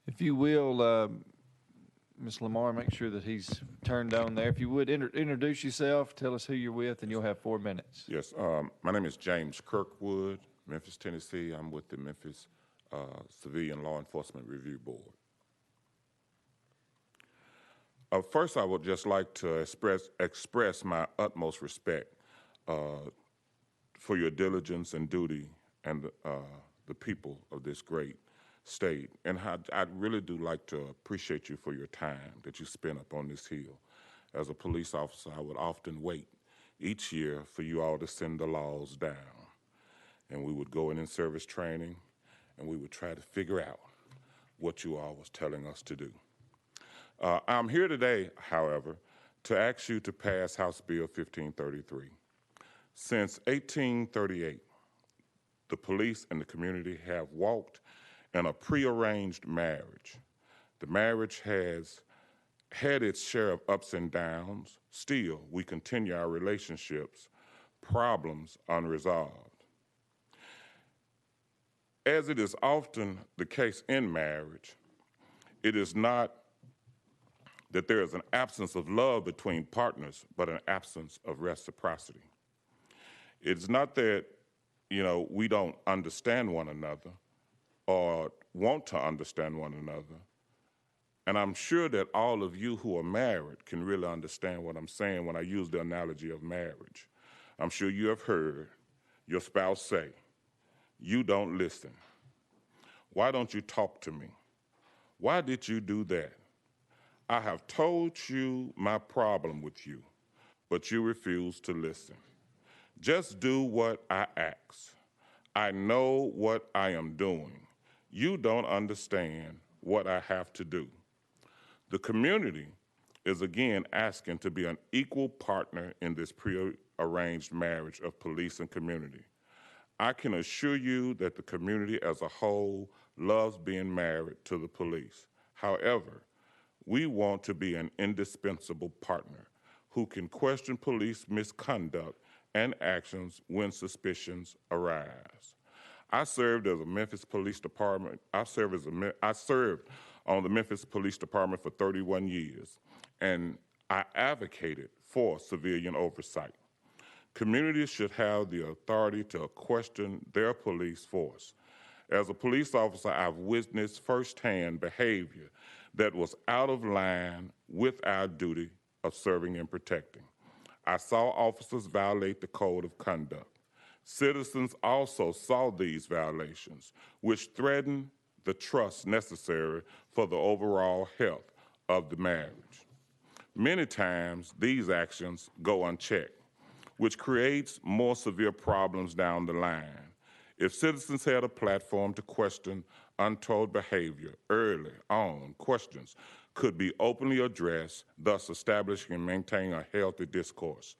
If you will, Ms. Lamar, make sure that he's turned on there. If you would, introduce yourself, tell us who you're with, and you'll have 4 minutes. Yes, my name is James Kirkwood, Memphis, Tennessee. I'm with the Memphis Civilian Law Enforcement Review Board. First, I would just like to express my utmost respect for your diligence and duty and the people of this great state. And I really do like to appreciate you for your time that you spend up on this hill. As a police officer, I would often wait each year for you all to send the laws down. And we would go in service training, and we would try to figure out what you all was telling us to do. I'm here today, however, to ask you to pass House Bill 1533. Since 1838, the police and the community have walked in a prearranged marriage. The marriage has had its share of ups and downs. Still, we continue our relationships, problems unresolved. As it is often the case in marriage, it is not that there is an absence of love between partners, but an absence of reciprocity. It's not that, we don't understand one another or want to understand one another. And I'm sure that all of you who are married can really understand what I'm saying when I use the analogy of marriage. I'm sure you have heard your spouse say, "You don't listen. Why don't you talk to me? Why did you do that? I have told you my problem with you, but you refuse to listen. Just do what I ask. I know what I am doing. You don't understand what I have to do." The community is again asking to be an equal partner in this prearranged marriage of police and community. I can assure you that the community as a whole loves being married to the police. However, we want to be an indispensable partner who can question police misconduct and actions when suspicions arise. I served as a Memphis Police Department. I served on the Memphis Police Department for 31 years, and I advocated for civilian oversight. Communities should have the authority to question their police force. As a police officer, I've witnessed firsthand behavior that was out of line with our duty of serving and protecting. I saw officers violate the code of conduct. Citizens also saw these violations, which threatened the trust necessary for the overall health of the marriage. Many times, these actions go unchecked, which creates more severe problems down the line. If citizens had a platform to question untold behavior early on, questions could be openly addressed, thus establishing and maintaining a healthy discourse.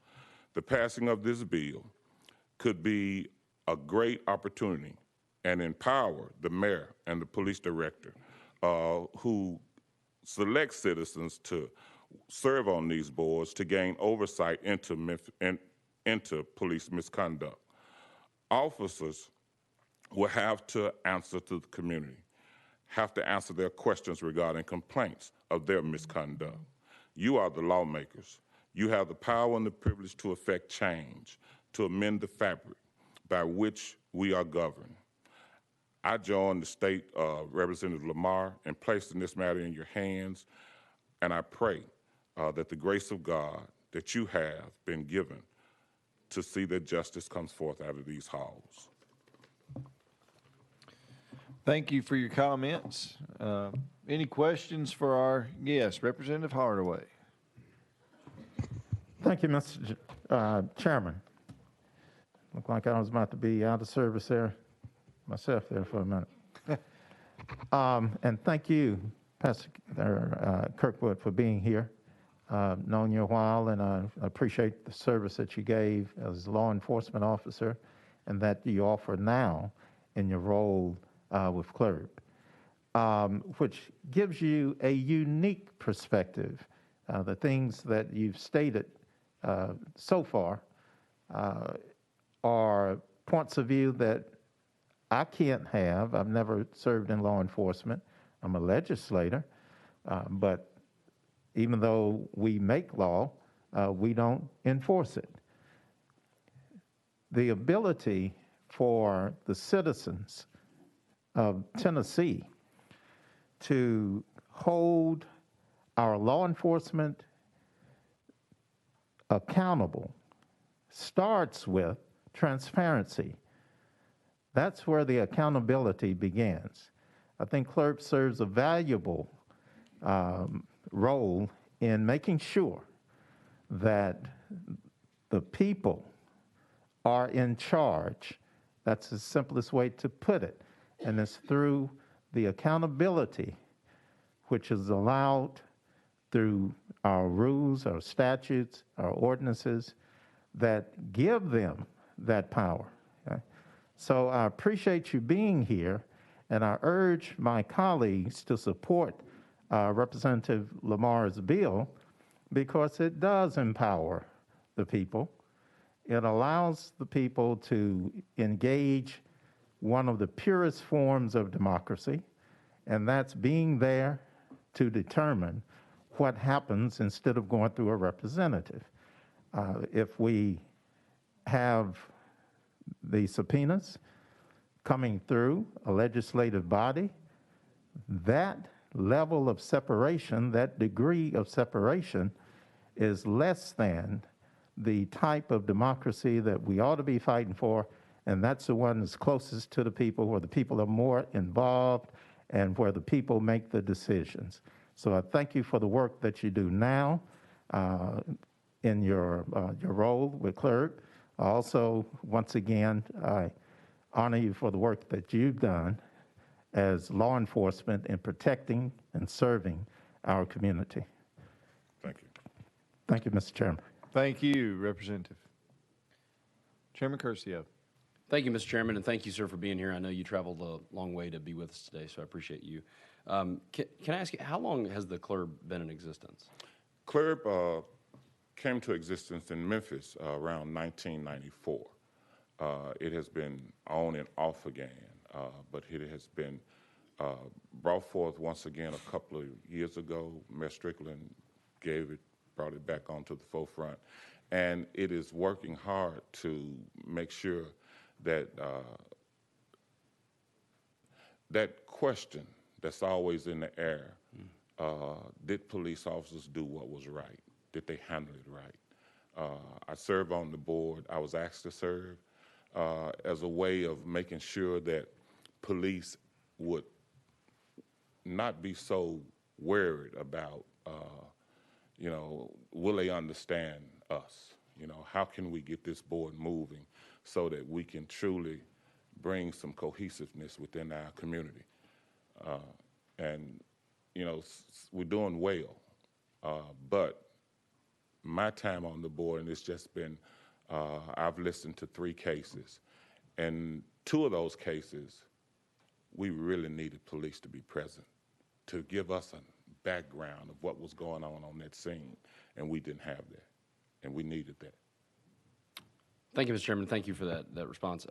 The passing of this bill could be a great opportunity and empower the mayor and the police director who select citizens to serve on these boards to gain oversight into police misconduct. Officers will have to answer to the community, have to answer their questions regarding complaints of their misconduct. You are the lawmakers. You have the power and the privilege to effect change, to amend the fabric by which we are governed. I joined the state Representative Lamar in placing this matter in your hands, and I pray that the grace of God that you have been given to see that justice comes forth out of these halls. Thank you for your comments. Any questions for our guest, Representative Hardaway? Thank you, Mr. Chairman. Looked like I was about to be out of service there myself there for a minute. And thank you, Pastor Kirkwood, for being here. Known you a while, and I appreciate the service that you gave as a law enforcement officer and that you offer now in your role with CLERB, which gives you a unique perspective. The things that you've stated so far are points of view that I can't have. I've never served in law enforcement. I'm a legislator, but even though we make law, we don't enforce it. The ability for the citizens of Tennessee to hold our law enforcement accountable starts with transparency. That's where the accountability begins. I think CLERB serves a valuable role in making sure that the people are in charge. That's the simplest way to put it. And it's through the accountability which is allowed through our rules, our statutes, our ordinances that give them that power. Okay? So I appreciate you being here, and I urge my colleagues to support Representative Lamar's bill because it does empower the people. It allows the people to engage one of the purest forms of democracy, and that's being there to determine what happens instead of going through a representative. If we have the subpoenas coming through a legislative body, that level of separation, that degree of separation, is less than the type of democracy that we ought to be fighting for, and that's the one that's closest to the people, where the people are more involved and where the people make the decisions. So I thank you for the work that you do now in your role with CLERB. Also, once again, I honor you for the work that you've done as law enforcement in protecting and serving our community. Thank you. Thank you, Mr. Chairman. Thank you, Representative. Chairman Curcio. Thank you, Mr. Chairman, and thank you, sir, for being here. I know you traveled a long way to be with us today, so I appreciate you. Can I ask you, how long has the CLERB been in existence? CLERB came to existence in Memphis around 1994. It has been on and off again, but it has been brought forth once again a couple of years ago. Mayor Strickland brought it back onto the forefront, and it is working hard to make sure that that question that's always in the air, did police officers do what was right? Did they handle it right? I serve on the board. I was asked to serve as a way of making sure that police would not be so worried about, will they understand us? How can we get this board moving so that we can truly bring some cohesiveness within our community? We're doing well, but my time on the board, and it's just been, I've listened to 3 cases, and 2 of those cases, we really needed police to be present to give us a background of what was going on that scene, and we didn't have that, and we needed that. Thank you, Mr. Chairman. Thank you for that response.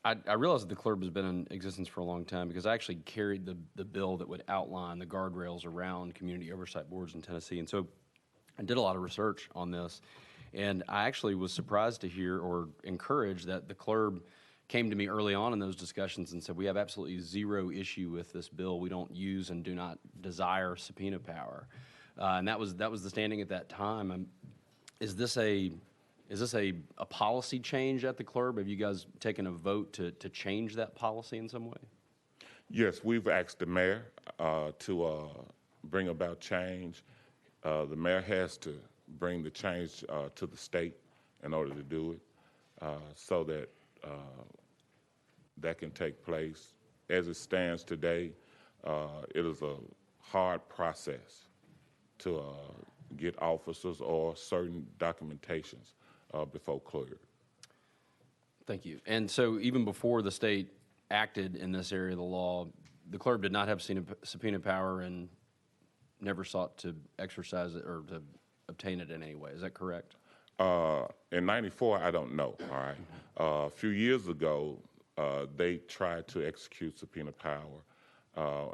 I realize that the CLERB has been in existence for a long time because I actually carried the bill that would outline the guardrails around community oversight boards in Tennessee. And so I did a lot of research on this, and I actually was surprised to hear or encouraged that the CLERB came to me early on in those discussions and said, we have absolutely zero issue with this bill. We don't use and do not desire subpoena power. And that was the standing at that time. Is this a policy change at the CLERB? Have you guys taken a vote to change that policy in some way? Yes, we've asked the mayor to bring about change. The mayor has to bring the change to the state in order to do it, so that that can take place. As it stands today, it is a hard process to get officers or certain documentations before cleared. Thank you. And so even before the state acted in this area of the law, the clerk did not have subpoena power and never sought to exercise it or to obtain it in any way. Is that correct? In '94, I don't know, all right? A few years ago, they tried to execute subpoena power,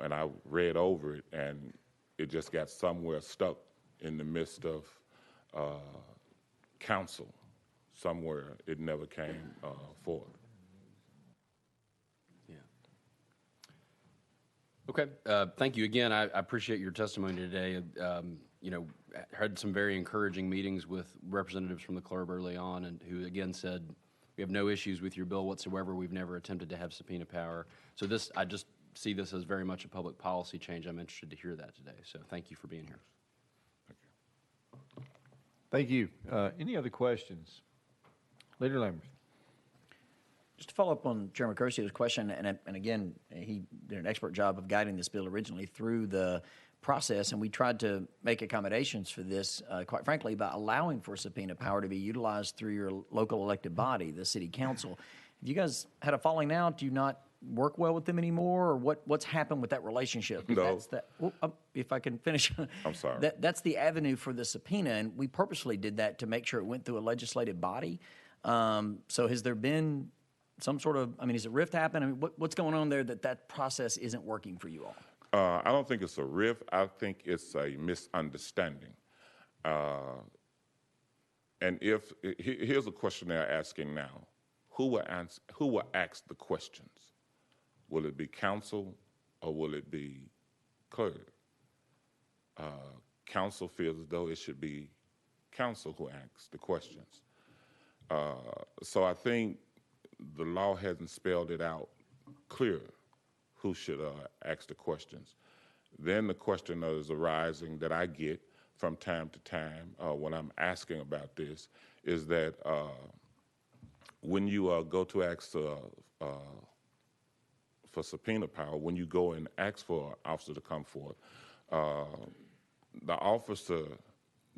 and I read over it, and it just got somewhere stuck in the midst of council. Somewhere it never came forth. Yeah. Okay. Thank you again. I appreciate your testimony today. You know, had some very encouraging meetings with representatives from the club early on, and who again said, we have no issues with your bill whatsoever. We've never attempted to have subpoena power. So this, I just see this as very much a public policy change. I'm interested to hear that today. So thank you for being here. Thank you. Any other questions? Leader Lambert. Just to follow up on Chairman Curcio's question, and again, he did an expert job of guiding this bill originally through the process, and we tried to make accommodations for this, quite frankly, by allowing for subpoena power to be utilized through your local elected body, the city council. Have you guys had a falling out? Do you not work well with them anymore, or what's happened with that relationship? No. That's that, well, if I can finish. I'm sorry. That's the avenue for the subpoena, and we purposely did that to make sure it went through a legislative body. So has there been some sort of, I mean, has a rift happened? I mean, what's going on there that process isn't working for you all? I don't think it's a rift. I think it's a misunderstanding. And here's a question they're asking now. Who will ask the questions? Will it be council or will it be clerk? Council feels as though it should be council who asks the questions. So I think the law hasn't spelled it out clear who should ask the questions. Then the question that is arising that I get from time to time when I'm asking about this is that when you go to ask for subpoena power, when you go and ask for an officer to come forth, the officer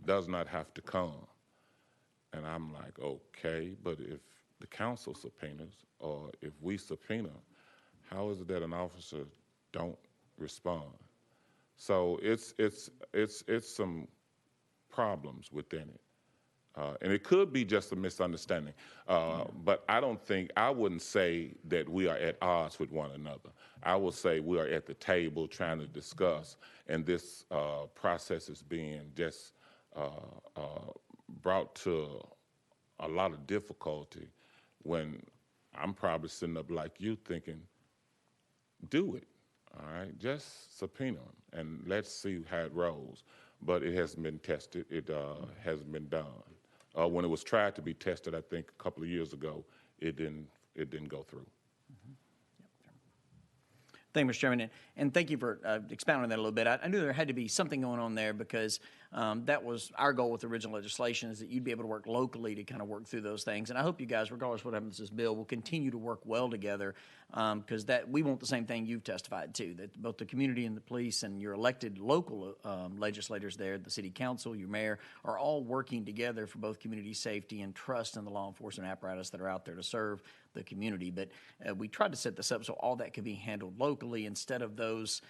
does not have to come. And I'm like, okay, but if the council subpoenas or if we subpoena, how is it that an officer don't respond? So it's some problems within it. And it could be just a misunderstanding. But I wouldn't say that we are at odds with one another. I would say we are at the table trying to discuss, and this process is being just brought to a lot of difficulty when I'm probably sitting up like you thinking, do it, all right? Just subpoena them, and let's see how it rolls. But it hasn't been tested. It hasn't been done. When it was tried to be tested, I think a couple of years ago, it didn't go through. Thank you, Mr. Chairman, and thank you for expounding on that a little bit. I knew there had to be something going on there because that was our goal with the original legislation, is that you'd be able to work locally to kind of work through those things. And I hope you guys, regardless of what happens to this bill, will continue to work well together, because we want the same thing you've testified to, that both the community and the police and your elected local legislators there, the city council, your mayor, are all working together for both community safety and trust in the law enforcement apparatus that are out there to serve the community. But we tried to set this up so all that could be handled locally instead of those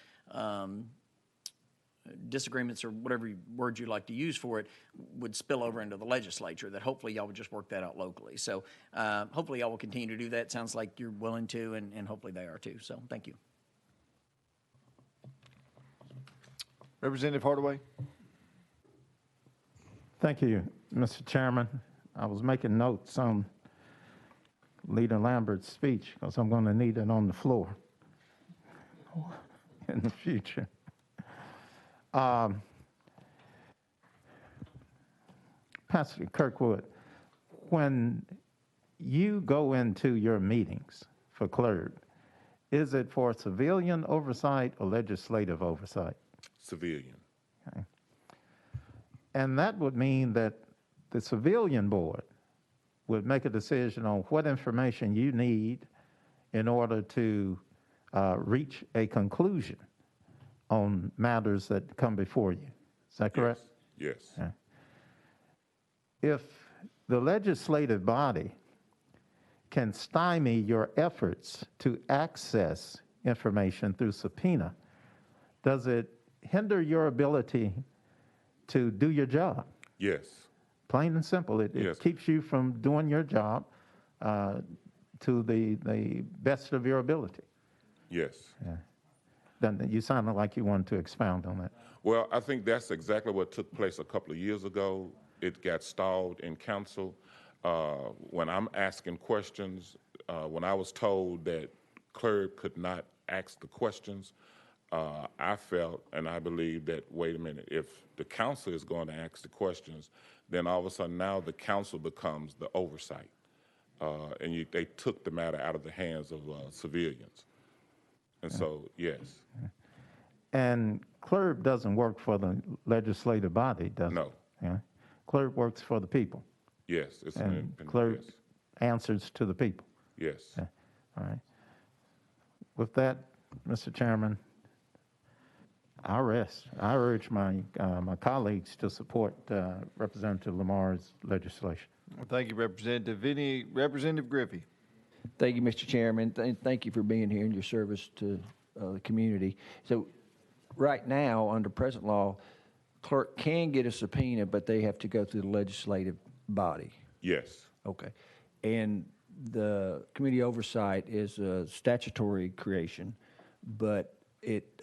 disagreements, or whatever word you'd like to use for it, would spill over into the legislature, that hopefully y'all would just work that out locally. So hopefully y'all will continue to do that. Sounds like you're willing to, and hopefully they are too. So thank you. Representative Hardaway. Thank you, Mr. Chairman. I was making notes on Leader Lambert's speech because I'm going to need it on the floor in the future. Pastor Kirkwood, when you go into your meetings for clerk, is it for civilian oversight or legislative oversight? Civilian. Okay. And that would mean that the civilian board would make a decision on what information you need in order to reach a conclusion on matters that come before you. Is that correct? Yes. Yeah. If the legislative body can stymie your efforts to access information through subpoena, does it hinder your ability to do your job? Yes. Plain and simple. It keeps you from doing your job to the best of your ability. Yes. Yeah. Then you sounded like you wanted to expound on that. Well, I think that's exactly what took place a couple of years ago. It got stalled in council. When I'm asking questions, when I was told that clerk could not ask the questions, I felt and I believe that, wait a minute, if the council is going to ask the questions, then all of a sudden now the council becomes the oversight. And they took the matter out of the hands of civilians. And so, yes. And clerk doesn't work for the legislative body, does it? No. Yeah. Clerk works for the people. Yes, it's an And independent. clerk Yes. answers to the people. Yes. Yeah. All right. With that, Mr. Chairman, I'll rest. I urge my colleagues to support Representative Lamar's legislation. Well, thank you, Representative. Representative Griffey. Thank you, Mr. Chairman. Thank you for being here and your service to the community. So right now, under present law, clerk can get a subpoena, but they have to go through the legislative body. Yes. Okay. And the committee oversight is a statutory creation, but it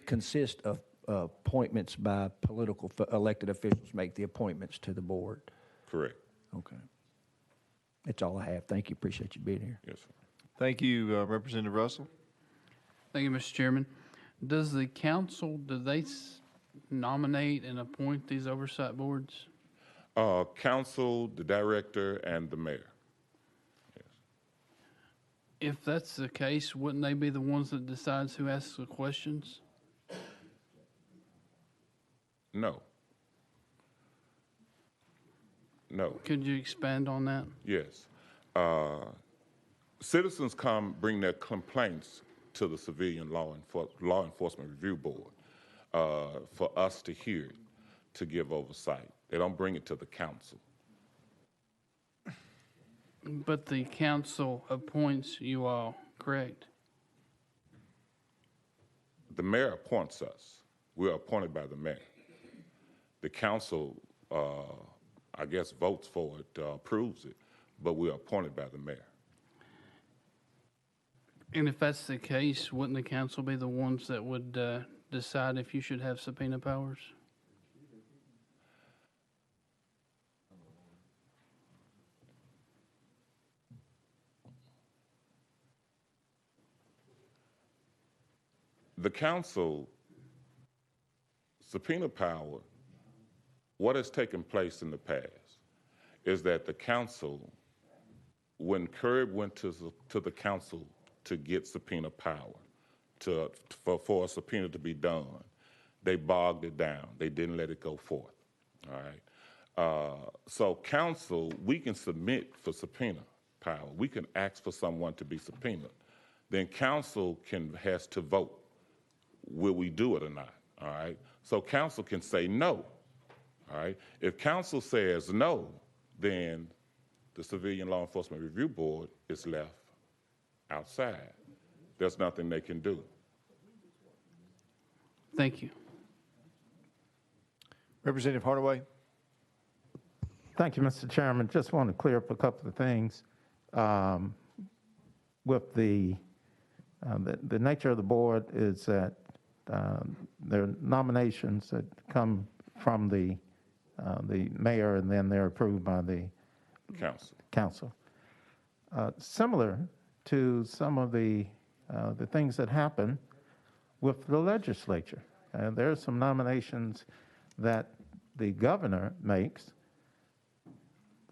consists of appointments by political elected officials make the appointments to the board. Correct. Okay. That's all I have. Thank you. Appreciate you being here. Yes, sir. Thank you, Representative Russell. Thank you, Mr. Chairman. Does the council, do they nominate and appoint these oversight boards? Council, the director, and the mayor. If that's the case, wouldn't they be the ones that decides who asks the questions? No. No. Could you expand on that? Yes. Citizens bring their complaints to the Civilian Law Enforcement Review Board for us to hear it, to give oversight. They don't bring it to the council. But the council appoints you all, correct? The mayor appoints us. We're appointed by the mayor. The council, I guess, votes for it, approves it, but we're appointed by the mayor. And if that's the case, wouldn't the council be the ones that would decide if you should have subpoena powers? The council, subpoena power, what has taken place in the past is that the council, when Curb went to the council to get subpoena power, for a subpoena to be done, they bogged it down. They didn't let it go forth. All right. So council, we can submit for subpoena power. We can ask for someone to be subpoenaed. Then council has to vote. Will we do it or not? All right. So council can say no. All right. If council says no, then the Civilian Law Enforcement Review Board is left outside. There's nothing they can do. Thank you. Representative Hardaway. Thank you, Mr. Chairman. Just want to clear up a couple of things. With the nature of the board is that there are nominations that come from the mayor, and then they're approved by the council. Similar to some of the things that happen with the legislature. There are some nominations that the governor makes,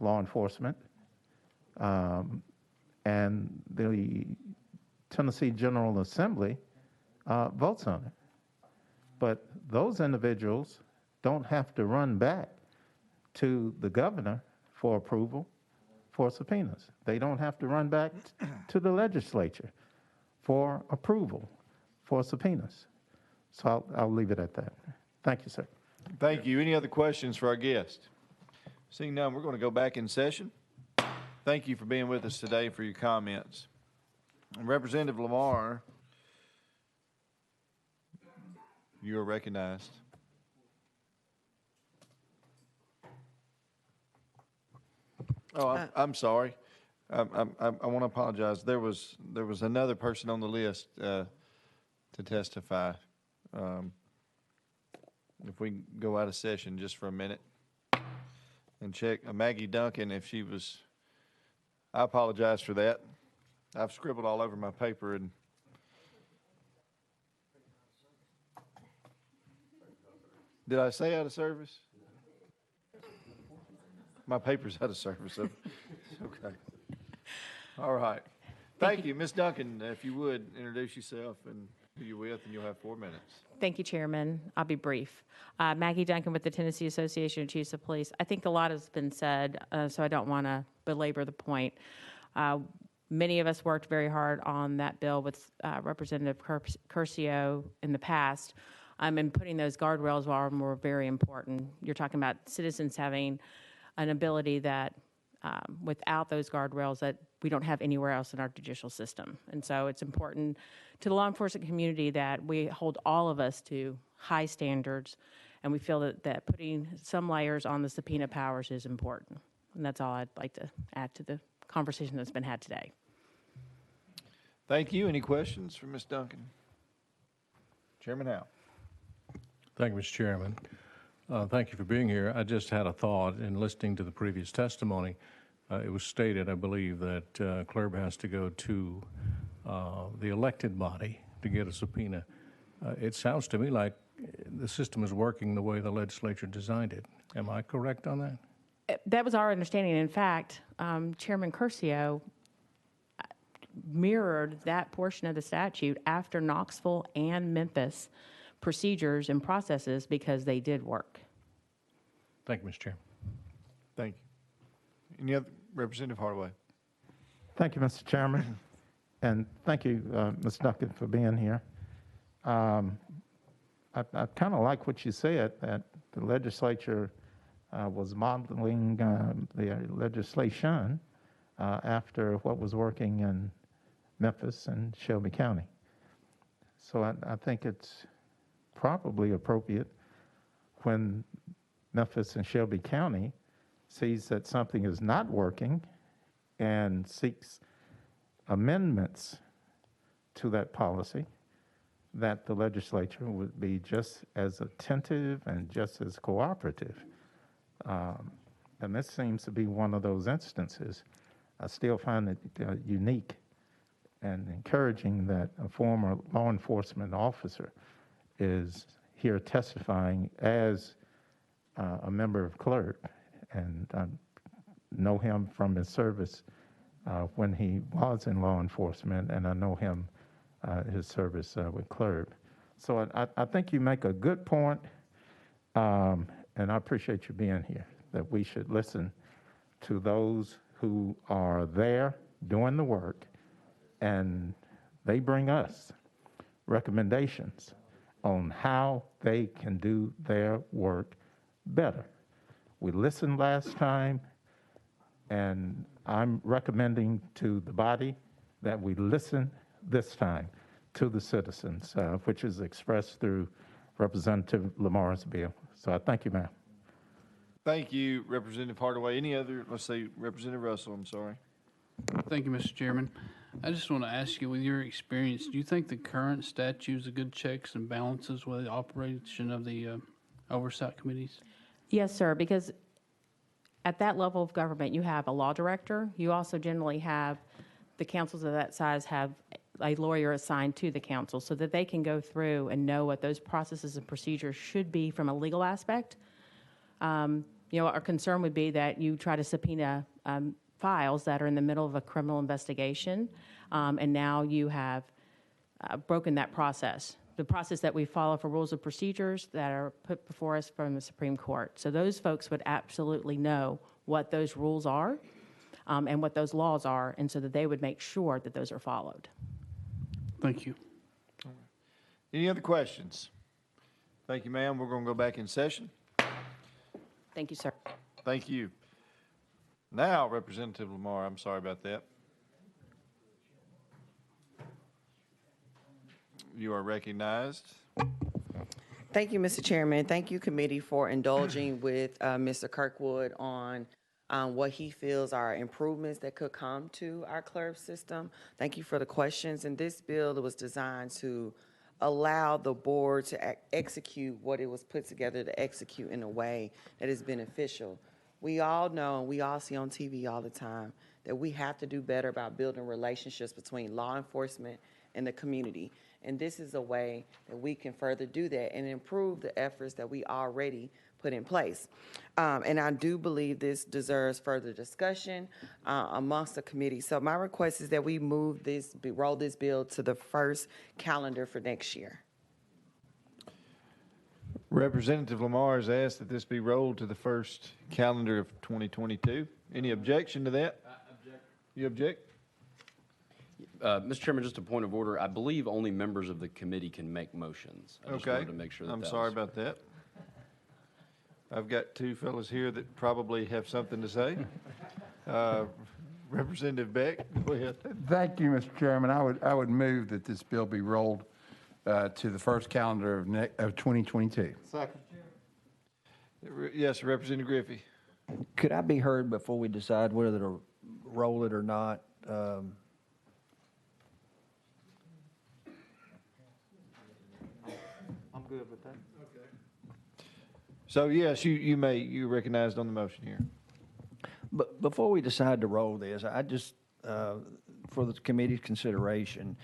law enforcement, and the Tennessee General Assembly votes on it. But those individuals don't have to run back to the governor for approval for subpoenas. They don't have to run back to the legislature for approval for subpoenas. So I'll leave it at that. Thank you, sir. Thank you. Any other questions for our guest? Seeing none, we're going to go back in session. Thank you for being with us today and for your comments. Representative Lamar, you are recognized. Oh, I'm sorry. I want to apologize. There was another person on the list to testify. If we can go out of session just for a minute and check Maggie Duncan if she was. I apologize for that. I've scribbled all over my paper and did I say out of service? My paper's out of service. Okay. All right. Thank you. Ms. Duncan, if you would, introduce yourself and who you're with, and you'll have 4 minutes. Thank you, Chairman. I'll be brief. Maggie Duncan with the Tennessee Association of Chiefs of Police. I think a lot has been said, so I don't want to belabor the point. Many of us worked very hard on that bill with Representative Curcio in the past, and putting those guardrails were very important. You're talking about citizens having an ability that without those guardrails that we don't have anywhere else in our judicial system. And so it's important to the law enforcement community that we hold all of us to high standards, and we feel that putting some layers on the subpoena powers is important. And that's all I'd like to add to the conversation that's been had today. Thank you. Any questions for Ms. Duncan? Chairman Howe. Thank you, Mr. Chairman. Thank you for being here. I just had a thought in listening to the previous testimony. It was stated, I believe, that CLRB has to go to the elected body to get a subpoena. It sounds to me like the system is working the way the legislature designed it. Am I correct on that? That was our understanding. In fact, Chairman Curcio mirrored that portion of the statute after Knoxville and Memphis procedures and processes because they did work. Thank you, Mr. Chairman. Thank you. Any other? Representative Hardaway. Thank you, Mr. Chairman. And thank you, Ms. Duncan, for being here. I kind of like what you said, that the legislature was modeling the legislation after what was working in Memphis and Shelby County. So I think it's probably appropriate when Memphis and Shelby County sees that something is not working and seeks amendments to that policy, that the legislature would be just as attentive and just as cooperative. And this seems to be one of those instances. I still find it unique and encouraging that a former law enforcement officer is here testifying as a member of CLRB, and I know him from his service when he was in law enforcement, and I know him his service with CLRB. So I think you make a good point, and I appreciate you being here, that we should listen to those who are there doing the work, and they bring us recommendations on how they can do their work better. We listened last time, and I'm recommending to the body that we listen this time to the citizens, which is expressed through Representative Lamar's bill. So I thank you, ma'am. Thank you, Representative Hardaway. Any other, let's say Representative Russell, I'm sorry. Thank you, Mr. Chairman. I just want to ask you, with your experience, do you think the current statute is a good checks and balances with the operation of the oversight committees? Yes, sir, because at that level of government, you have a law director. You also generally have, the councils of that size have a lawyer assigned to the council so that they can go through and know what those processes and procedures should be from a legal aspect. Our concern would be that you try to subpoena files that are in the middle of a criminal investigation, and now you have broken that process. the process that we follow for rules of procedures that are put before us from the Supreme Court. So those folks would absolutely know what those rules are and what those laws are, and so that they would make sure that those are followed. Thank you. Any other questions? Thank you, ma'am. We're going to go back in session. Thank you, sir. Thank you. Now, Representative Lamar, I'm sorry about that. You are recognized. Thank you, Mr. Chairman. Thank you, committee, for indulging with Mr. Kirkwood on what he feels are improvements that could come to our clerk system. Thank you for the questions. And this bill was designed to allow the board to execute what it was put together to execute in a way that is beneficial. We all know, and we all see on TV all the time, that we have to do better about building relationships between law enforcement and the community. And this is a way that we can further do that and improve the efforts that we already put in place. And I do believe this deserves further discussion amongst the committee. So my request is that we roll this bill to the first calendar for next year. Representative Lamar has asked that this be rolled to the first calendar of 2022. Any objection to that? You object? Mr. Chairman, just a point of order. I believe only members of the committee can make motions. I just wanted to make sure that I'm sorry about that. I've got two fellows here that probably have something to say. Representative Beck, go ahead. Thank you, Mr. Chairman. I would move that this bill be rolled to the first calendar of 2022. Second. Yes, Representative Griffey. Could I be heard before we decide whether to roll it or not? I'm good with that. Okay. So yes, you're recognized on the motion here. But before we decide to roll this, I just, for the committee's consideration,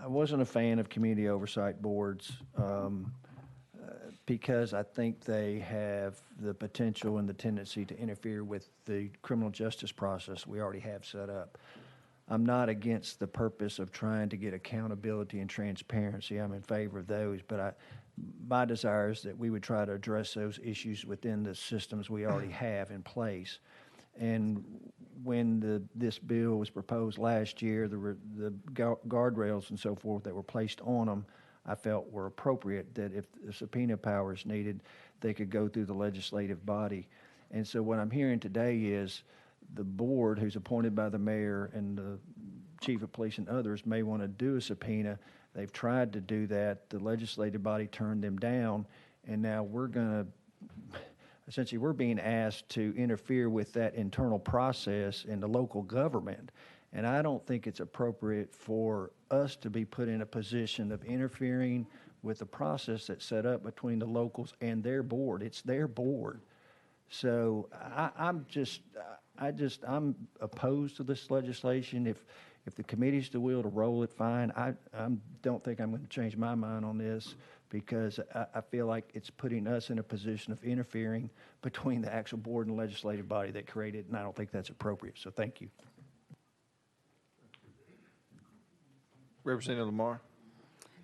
I wasn't a fan of community oversight boards because I think they have the potential and the tendency to interfere with the criminal justice process we already have set up. I'm not against the purpose of trying to get accountability and transparency. I'm in favor of those, but my desire is that we would try to address those issues within the systems we already have in place. And when this bill was proposed last year, the guardrails and so forth that were placed on them, I felt were appropriate, that if the subpoena power is needed, they could go through the legislative body. And so what I'm hearing today is the board, who's appointed by the mayor and the chief of police and others, may want to do a subpoena. They've tried to do that. The legislative body turned them down, and now essentially we're being asked to interfere with that internal process in the local government. And I don't think it's appropriate for us to be put in a position of interfering with the process that's set up between the locals and their board. It's their board. So I'm opposed to this legislation. If the committee's the will to roll it, fine. I don't think I'm going to change my mind on this because I feel like it's putting us in a position of interfering between the actual board and legislative body that created it, and I don't think that's appropriate. So thank you. Representative Lamar.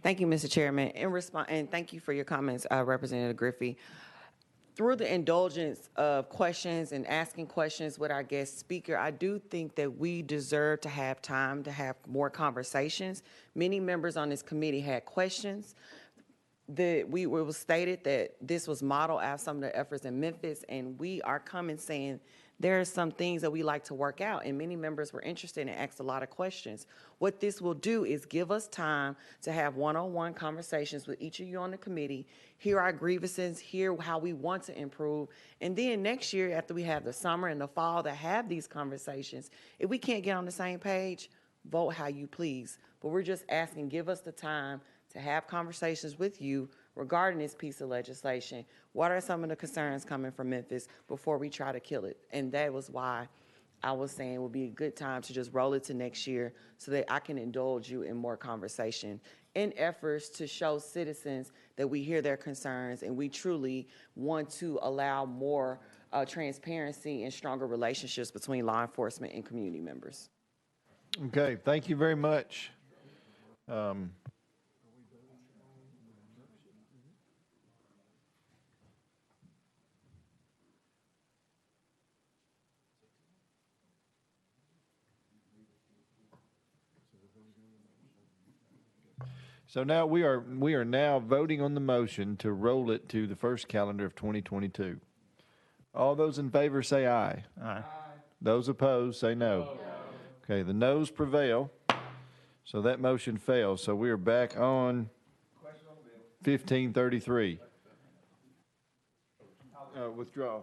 Thank you, Mr. Chairman. And thank you for your comments, Representative Griffey. Through the indulgence of questions and asking questions with our guest speaker, I do think that we deserve to have time to have more conversations. Many members on this committee had questions. It was stated that this was modeled after some of the efforts in Memphis, and we are coming saying there are some things that we like to work out, and many members were interested and asked a lot of questions. What this will do is give us time to have one-on-one conversations with each of you on the committee, hear our grievances, hear how we want to improve, and then next year, after we have the summer and the fall to have these conversations, if we can't get on the same page, vote how you please. But we're just asking, give us the time to have conversations with you regarding this piece of legislation. What are some of the concerns coming from Memphis before we try to kill it? And that was why I was saying it would be a good time to just roll it to next year so that I can indulge you in more conversation in efforts to show citizens that we hear their concerns and we truly want to allow more transparency and stronger relationships between law enforcement and community members. Okay, thank you very much. So now we are now voting on the motion to roll it to the first calendar of 2022. All those in favor say aye. Aye. Those opposed say no. Okay, the noes prevail, so that motion fails. So we are back on 1533. Withdraw.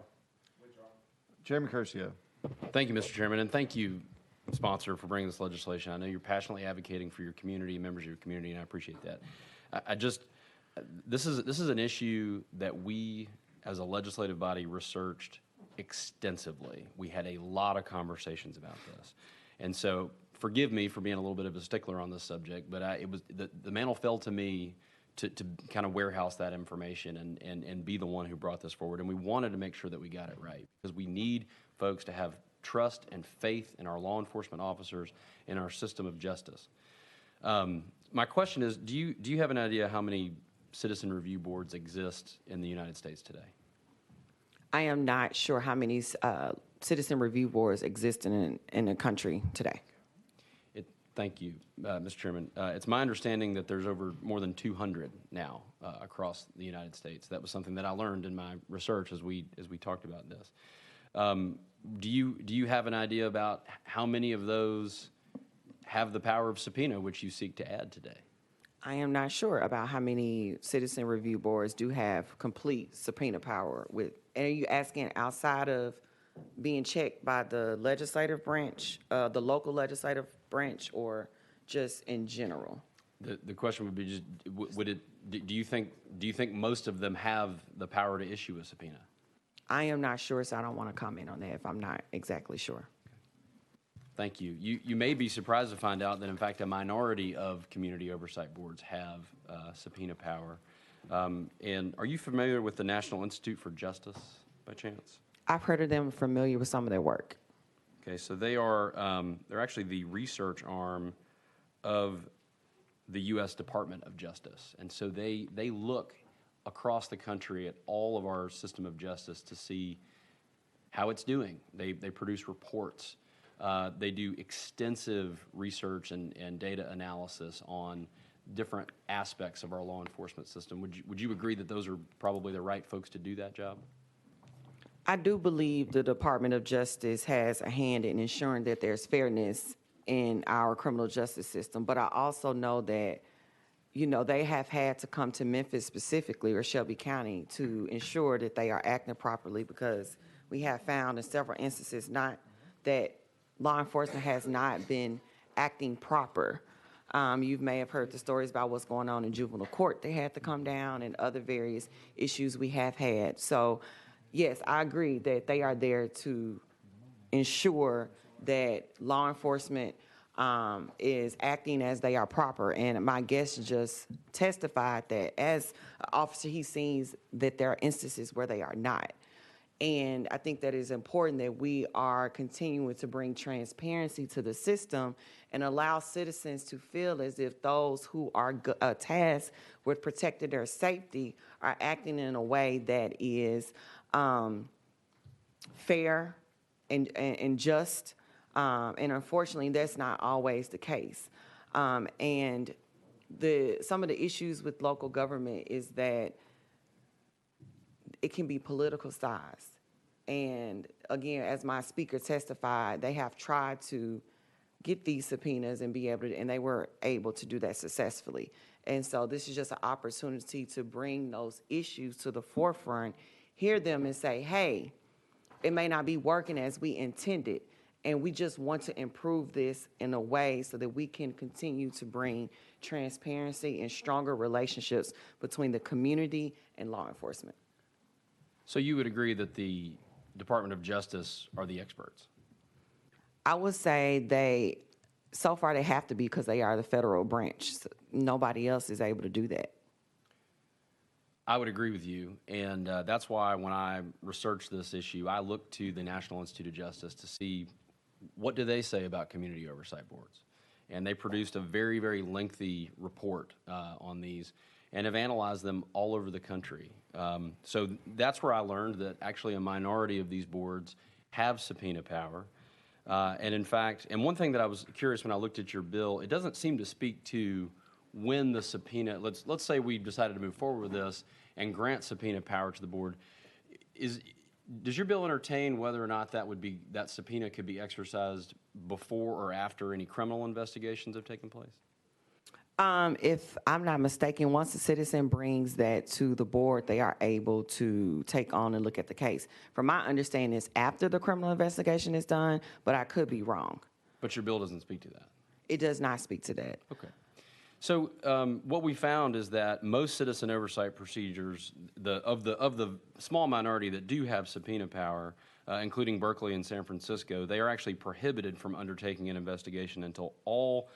Chairman Curcio. Thank you, Mr. Chairman, and thank you, sponsor, for bringing this legislation. I know you're passionately advocating for your community, members of your community, and I appreciate that. This is an issue that we, as a legislative body, researched extensively. We had a lot of conversations about this, and so forgive me for being a little bit of a stickler on this subject, but it was the mantle fell to me to kind of warehouse that information and be the one who brought this forward. And we wanted to make sure that we got it right, because we need folks to have trust and faith in our law enforcement officers, in our system of justice. My question is, do you have an idea how many citizen review boards exist in the United States today? I am not sure how many citizen review boards exist in the country today. Thank you, Mr. Chairman. It's my understanding that there's more than 200 now across the United States. That was something that I learned in my research as we talked about this. Do you have an idea about how many of those have the power of subpoena, which you seek to add today? I am not sure about how many citizen review boards do have complete subpoena power. And are you asking outside of being checked by the legislative branch, the local legislative branch, or just in general? The question would be just, do you think most of them have the power to issue a subpoena? I am not sure, so I don't want to comment on that if I'm not exactly sure. Thank you. You may be surprised to find out that, in fact, a minority of community oversight boards have subpoena power. And are you familiar with the National Institute for Justice, by chance? I've heard of them, familiar with some of their work. Okay, so they're actually the research arm of the U.S. Department of Justice. And so they look across the country at all of our system of justice to see how it's doing. They produce reports. They do extensive research and data analysis on different aspects of our law enforcement system. Would you agree that those are probably the right folks to do that job? I do believe the Department of Justice has a hand in ensuring that there's fairness in our criminal justice system, but I also know that, they have had to come to Memphis specifically, or Shelby County, to ensure that they are acting properly, because we have found in several instances that law enforcement has not been acting proper. You may have heard the stories about what's going on in juvenile court. They had to come down, and other various issues we have had. So, yes, I agree that they are there to ensure that law enforcement is acting as they are proper. And my guest just testified that as an officer, he sees that there are instances where they are not. And I think that it's important that we are continuing to bring transparency to the system and allow citizens to feel as if those who are tasked with protecting their safety are acting in a way that is fair and just. And unfortunately, that's not always the case. And some of the issues with local government is that it can be politicized. And again, as my speaker testified, they have tried to get these subpoenas and they were able to do that successfully. And so this is just an opportunity to bring those issues to the forefront, hear them and say, hey, it may not be working as we intended, and we just want to improve this in a way so that we can continue to bring transparency and stronger relationships between the community and law enforcement. So you would agree that the Department of Justice are the experts? I would say so far they have to be, because they are the federal branch. So nobody else is able to do that. I would agree with you, and that's why when I researched this issue, I looked to the National Institute of Justice to see what do they say about community oversight boards. And they produced a very, very lengthy report on these and have analyzed them all over the country. So that's where I learned that actually a minority of these boards have subpoena power. And in fact, and one thing that I was curious when I looked at your bill, it doesn't seem to speak to when the subpoena, let's say we decided to move forward with this and grant subpoena power to the board, does your bill entertain whether or not that subpoena could be exercised before or after any criminal investigations have taken place? If I'm not mistaken, once a citizen brings that to the board, they are able to take on and look at the case. From my understanding, it's after the criminal investigation is done, but I could be wrong. But your bill doesn't speak to that. It does not speak to that. Okay. So what we found is that most citizen oversight procedures, of the small minority that do have subpoena power, including Berkeley and San Francisco, they are actually prohibited from undertaking an investigation until all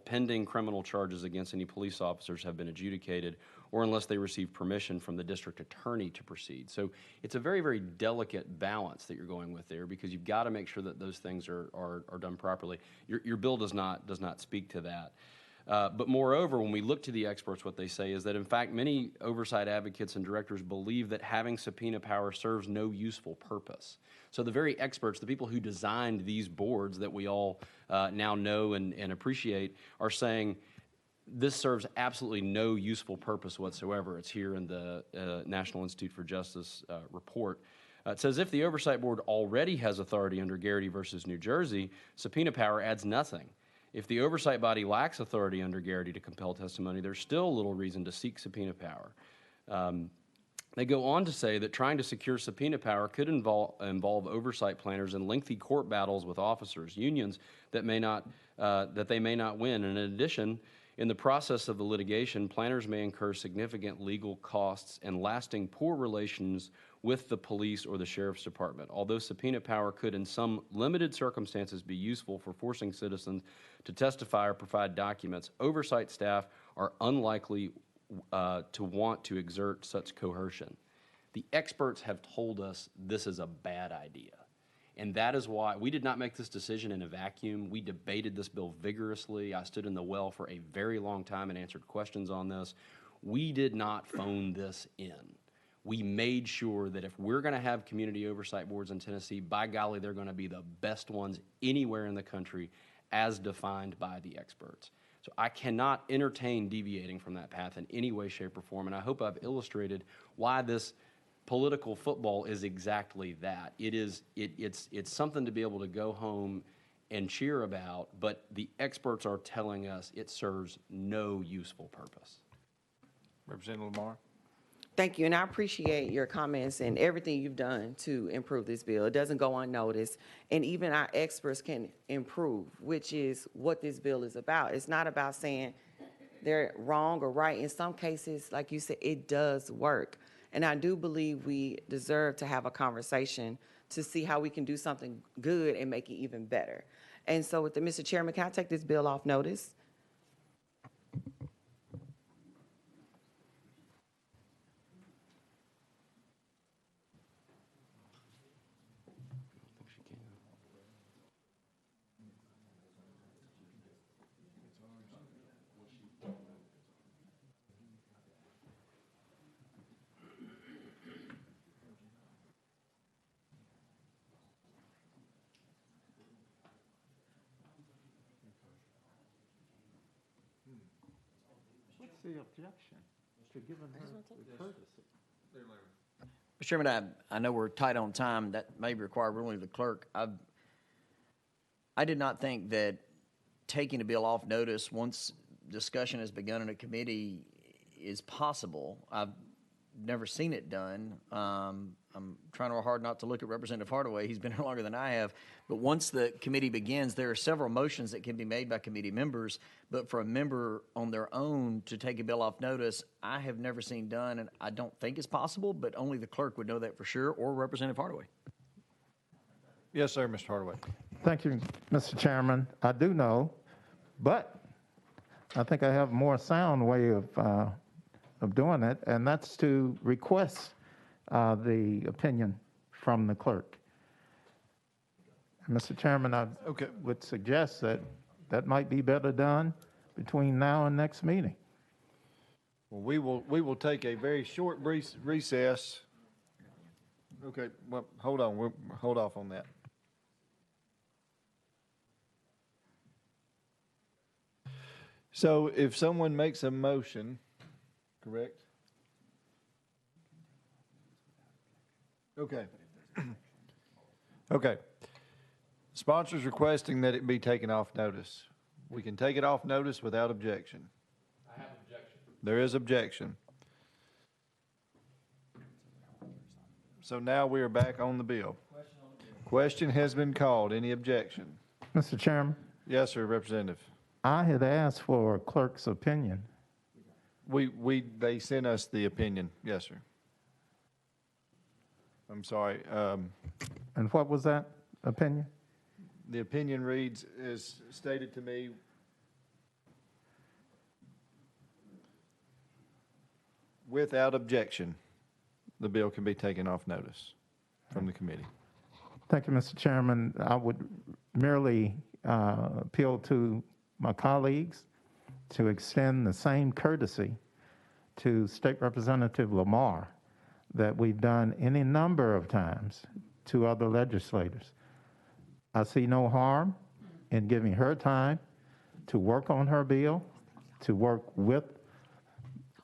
pending criminal charges against any police officers have been adjudicated, or unless they receive permission from the district attorney to proceed. So it's a very, very delicate balance that you're going with there, because you've got to make sure that those things are done properly. Your bill does not speak to that. But moreover, when we look to the experts, what they say is that, in fact, many oversight advocates and directors believe that having subpoena power serves no useful purpose. So the very experts, the people who designed these boards that we all now know and appreciate, are saying this serves absolutely no useful purpose whatsoever. It's here in the National Institute for Justice report. It says, if the Oversight Board already has authority under Garrity versus New Jersey, subpoena power adds nothing. If the oversight body lacks authority under Garrity to compel testimony, there's still little reason to seek subpoena power. They go on to say that trying to secure subpoena power could involve oversight planners in lengthy court battles with officers, unions that they may not win. And in addition, in the process of the litigation, planners may incur significant legal costs and lasting poor relations with the police or the sheriff's department. Although subpoena power could in some limited circumstances be useful for forcing citizens to testify or provide documents, oversight staff are unlikely to want to exert such coercion. The experts have told us this is a bad idea. And that is why we did not make this decision in a vacuum. We debated this bill vigorously. I stood in the well for a very long time and answered questions on this. We did not phone this in. We made sure that if we're going to have community oversight boards in Tennessee, by golly, they're going to be the best ones anywhere in the country as defined by the experts. So I cannot entertain deviating from that path in any way, shape, or form, and I hope I've illustrated why this political football is exactly that. It's something to be able to go home and cheer about, but the experts are telling us it serves no useful purpose. Representative Lamar. Thank you, and I appreciate your comments and everything you've done to improve this bill. It doesn't go unnoticed, and even our experts can improve, which is what this bill is about. It's not about saying they're wrong or right. In some cases, like you said, it does work, and I do believe we deserve to have a conversation to see how we can do something good and make it even better. And so with the Mr. Chairman, can I take this bill off notice? What's the objection to giving her the courtesy? Mr. Chairman, I know we're tight on time. That may require ruling of the clerk. I did not think that taking a bill off notice once discussion has begun in a committee is possible. I've never seen it done. I'm trying real hard not to look at Representative Hardaway. He's been here longer than I have. But once the committee begins, there are several motions that can be made by committee members. But for a member on their own to take a bill off notice, I have never seen done, and I don't think it's possible, but only the clerk would know that for sure, or Representative Hardaway. Yes, sir, Mr. Hardaway. Thank you, Mr. Chairman. I do know, but I think I have a more sound way of doing it, and that's to request the opinion from the clerk. Mr. Chairman, I would suggest that that might be better done between now and next meeting. Well, we will take a very short recess. Okay, well, hold on. We'll hold off on that. So if someone makes a motion, correct? Okay. Okay. Sponsor's requesting that it be taken off notice. We can take it off notice without objection. I have objection. There is objection. So now we are back on the bill. Question has been called. Any objection? Mr. Chairman, Yes, sir, Representative. I had asked for a clerk's opinion. They sent us the opinion. Yes, sir. I'm sorry. And what was that opinion? The opinion reads, as stated to me, without objection, the bill can be taken off notice from the committee. Thank you, Mr. Chairman. I would merely appeal to my colleagues to extend the same courtesy to State Representative Lamar that we've done any number of times to other legislators. I see no harm in giving her time to work on her bill, to work with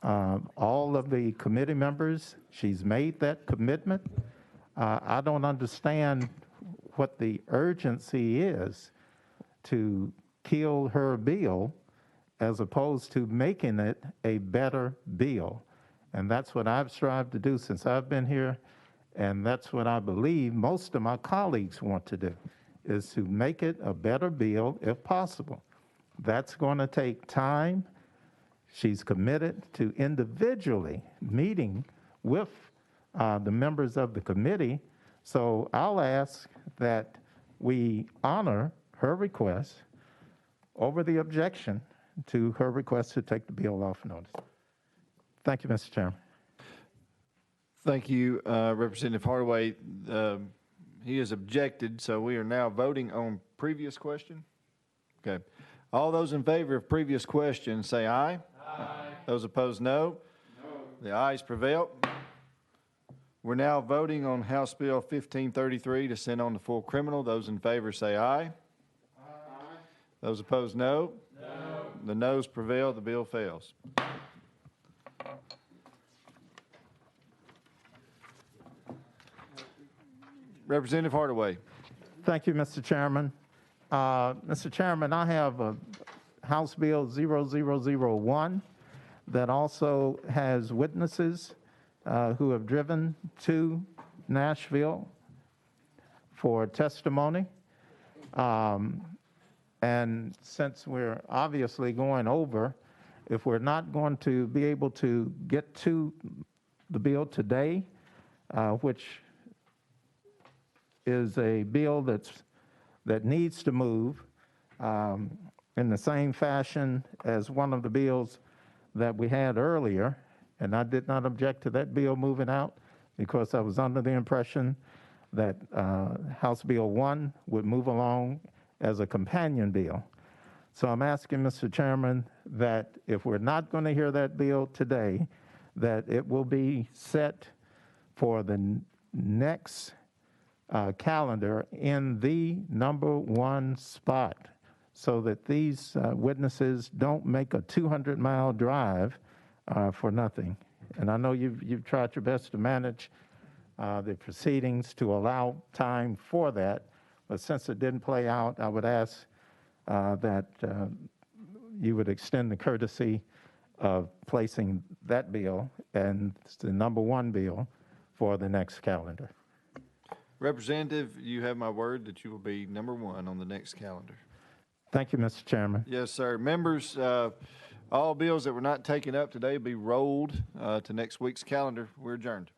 all of the committee members. She's made that commitment. I don't understand what the urgency is to kill her bill as opposed to making it a better bill. And that's what I've strived to do since I've been here, and that's what I believe most of my colleagues want to do, is to make it a better bill if possible. That's going to take time. She's committed to individually meeting with the members of the committee. So I'll ask that we honor her request over the objection to her request to take the bill off notice. Thank you, Mr. Chairman. Thank you, Representative Hardaway. He has objected, so we are now voting on previous question. Okay. All those in favor of previous question say aye. Aye. Those opposed, no. No. The ayes prevail. We're now voting on House Bill 1533 to send on to full criminal. Those in favor say aye. Aye. Those opposed, no. No. The noes prevail. The bill fails. Representative Hardaway. Thank you, Mr. Chairman. Mr. Chairman, I have House Bill 0001 that also has witnesses who have driven to Nashville for testimony. And since we're obviously going over, if we're not going to be able to get to the bill today, which is a bill that needs to move in the same fashion as one of the bills that we had earlier, and I did not object to that bill moving out because I was under the impression that House Bill 1 would move along as a companion bill. So I'm asking, Mr. Chairman, that if we're not going to hear that bill today, that it will be set for the next calendar in the number 1 spot so that these witnesses don't make a 200-mile drive for nothing. And I know you've tried your best to manage the proceedings to allow time for that, but since it didn't play out, I would ask that you would extend the courtesy of placing that bill and the number 1 bill for the next calendar. Representative, you have my word that you will be number 1 on the next calendar. Thank you, Mr. Chairman. Yes, sir. Members, all bills that were not taken up today will be rolled to next week's calendar. We're adjourned.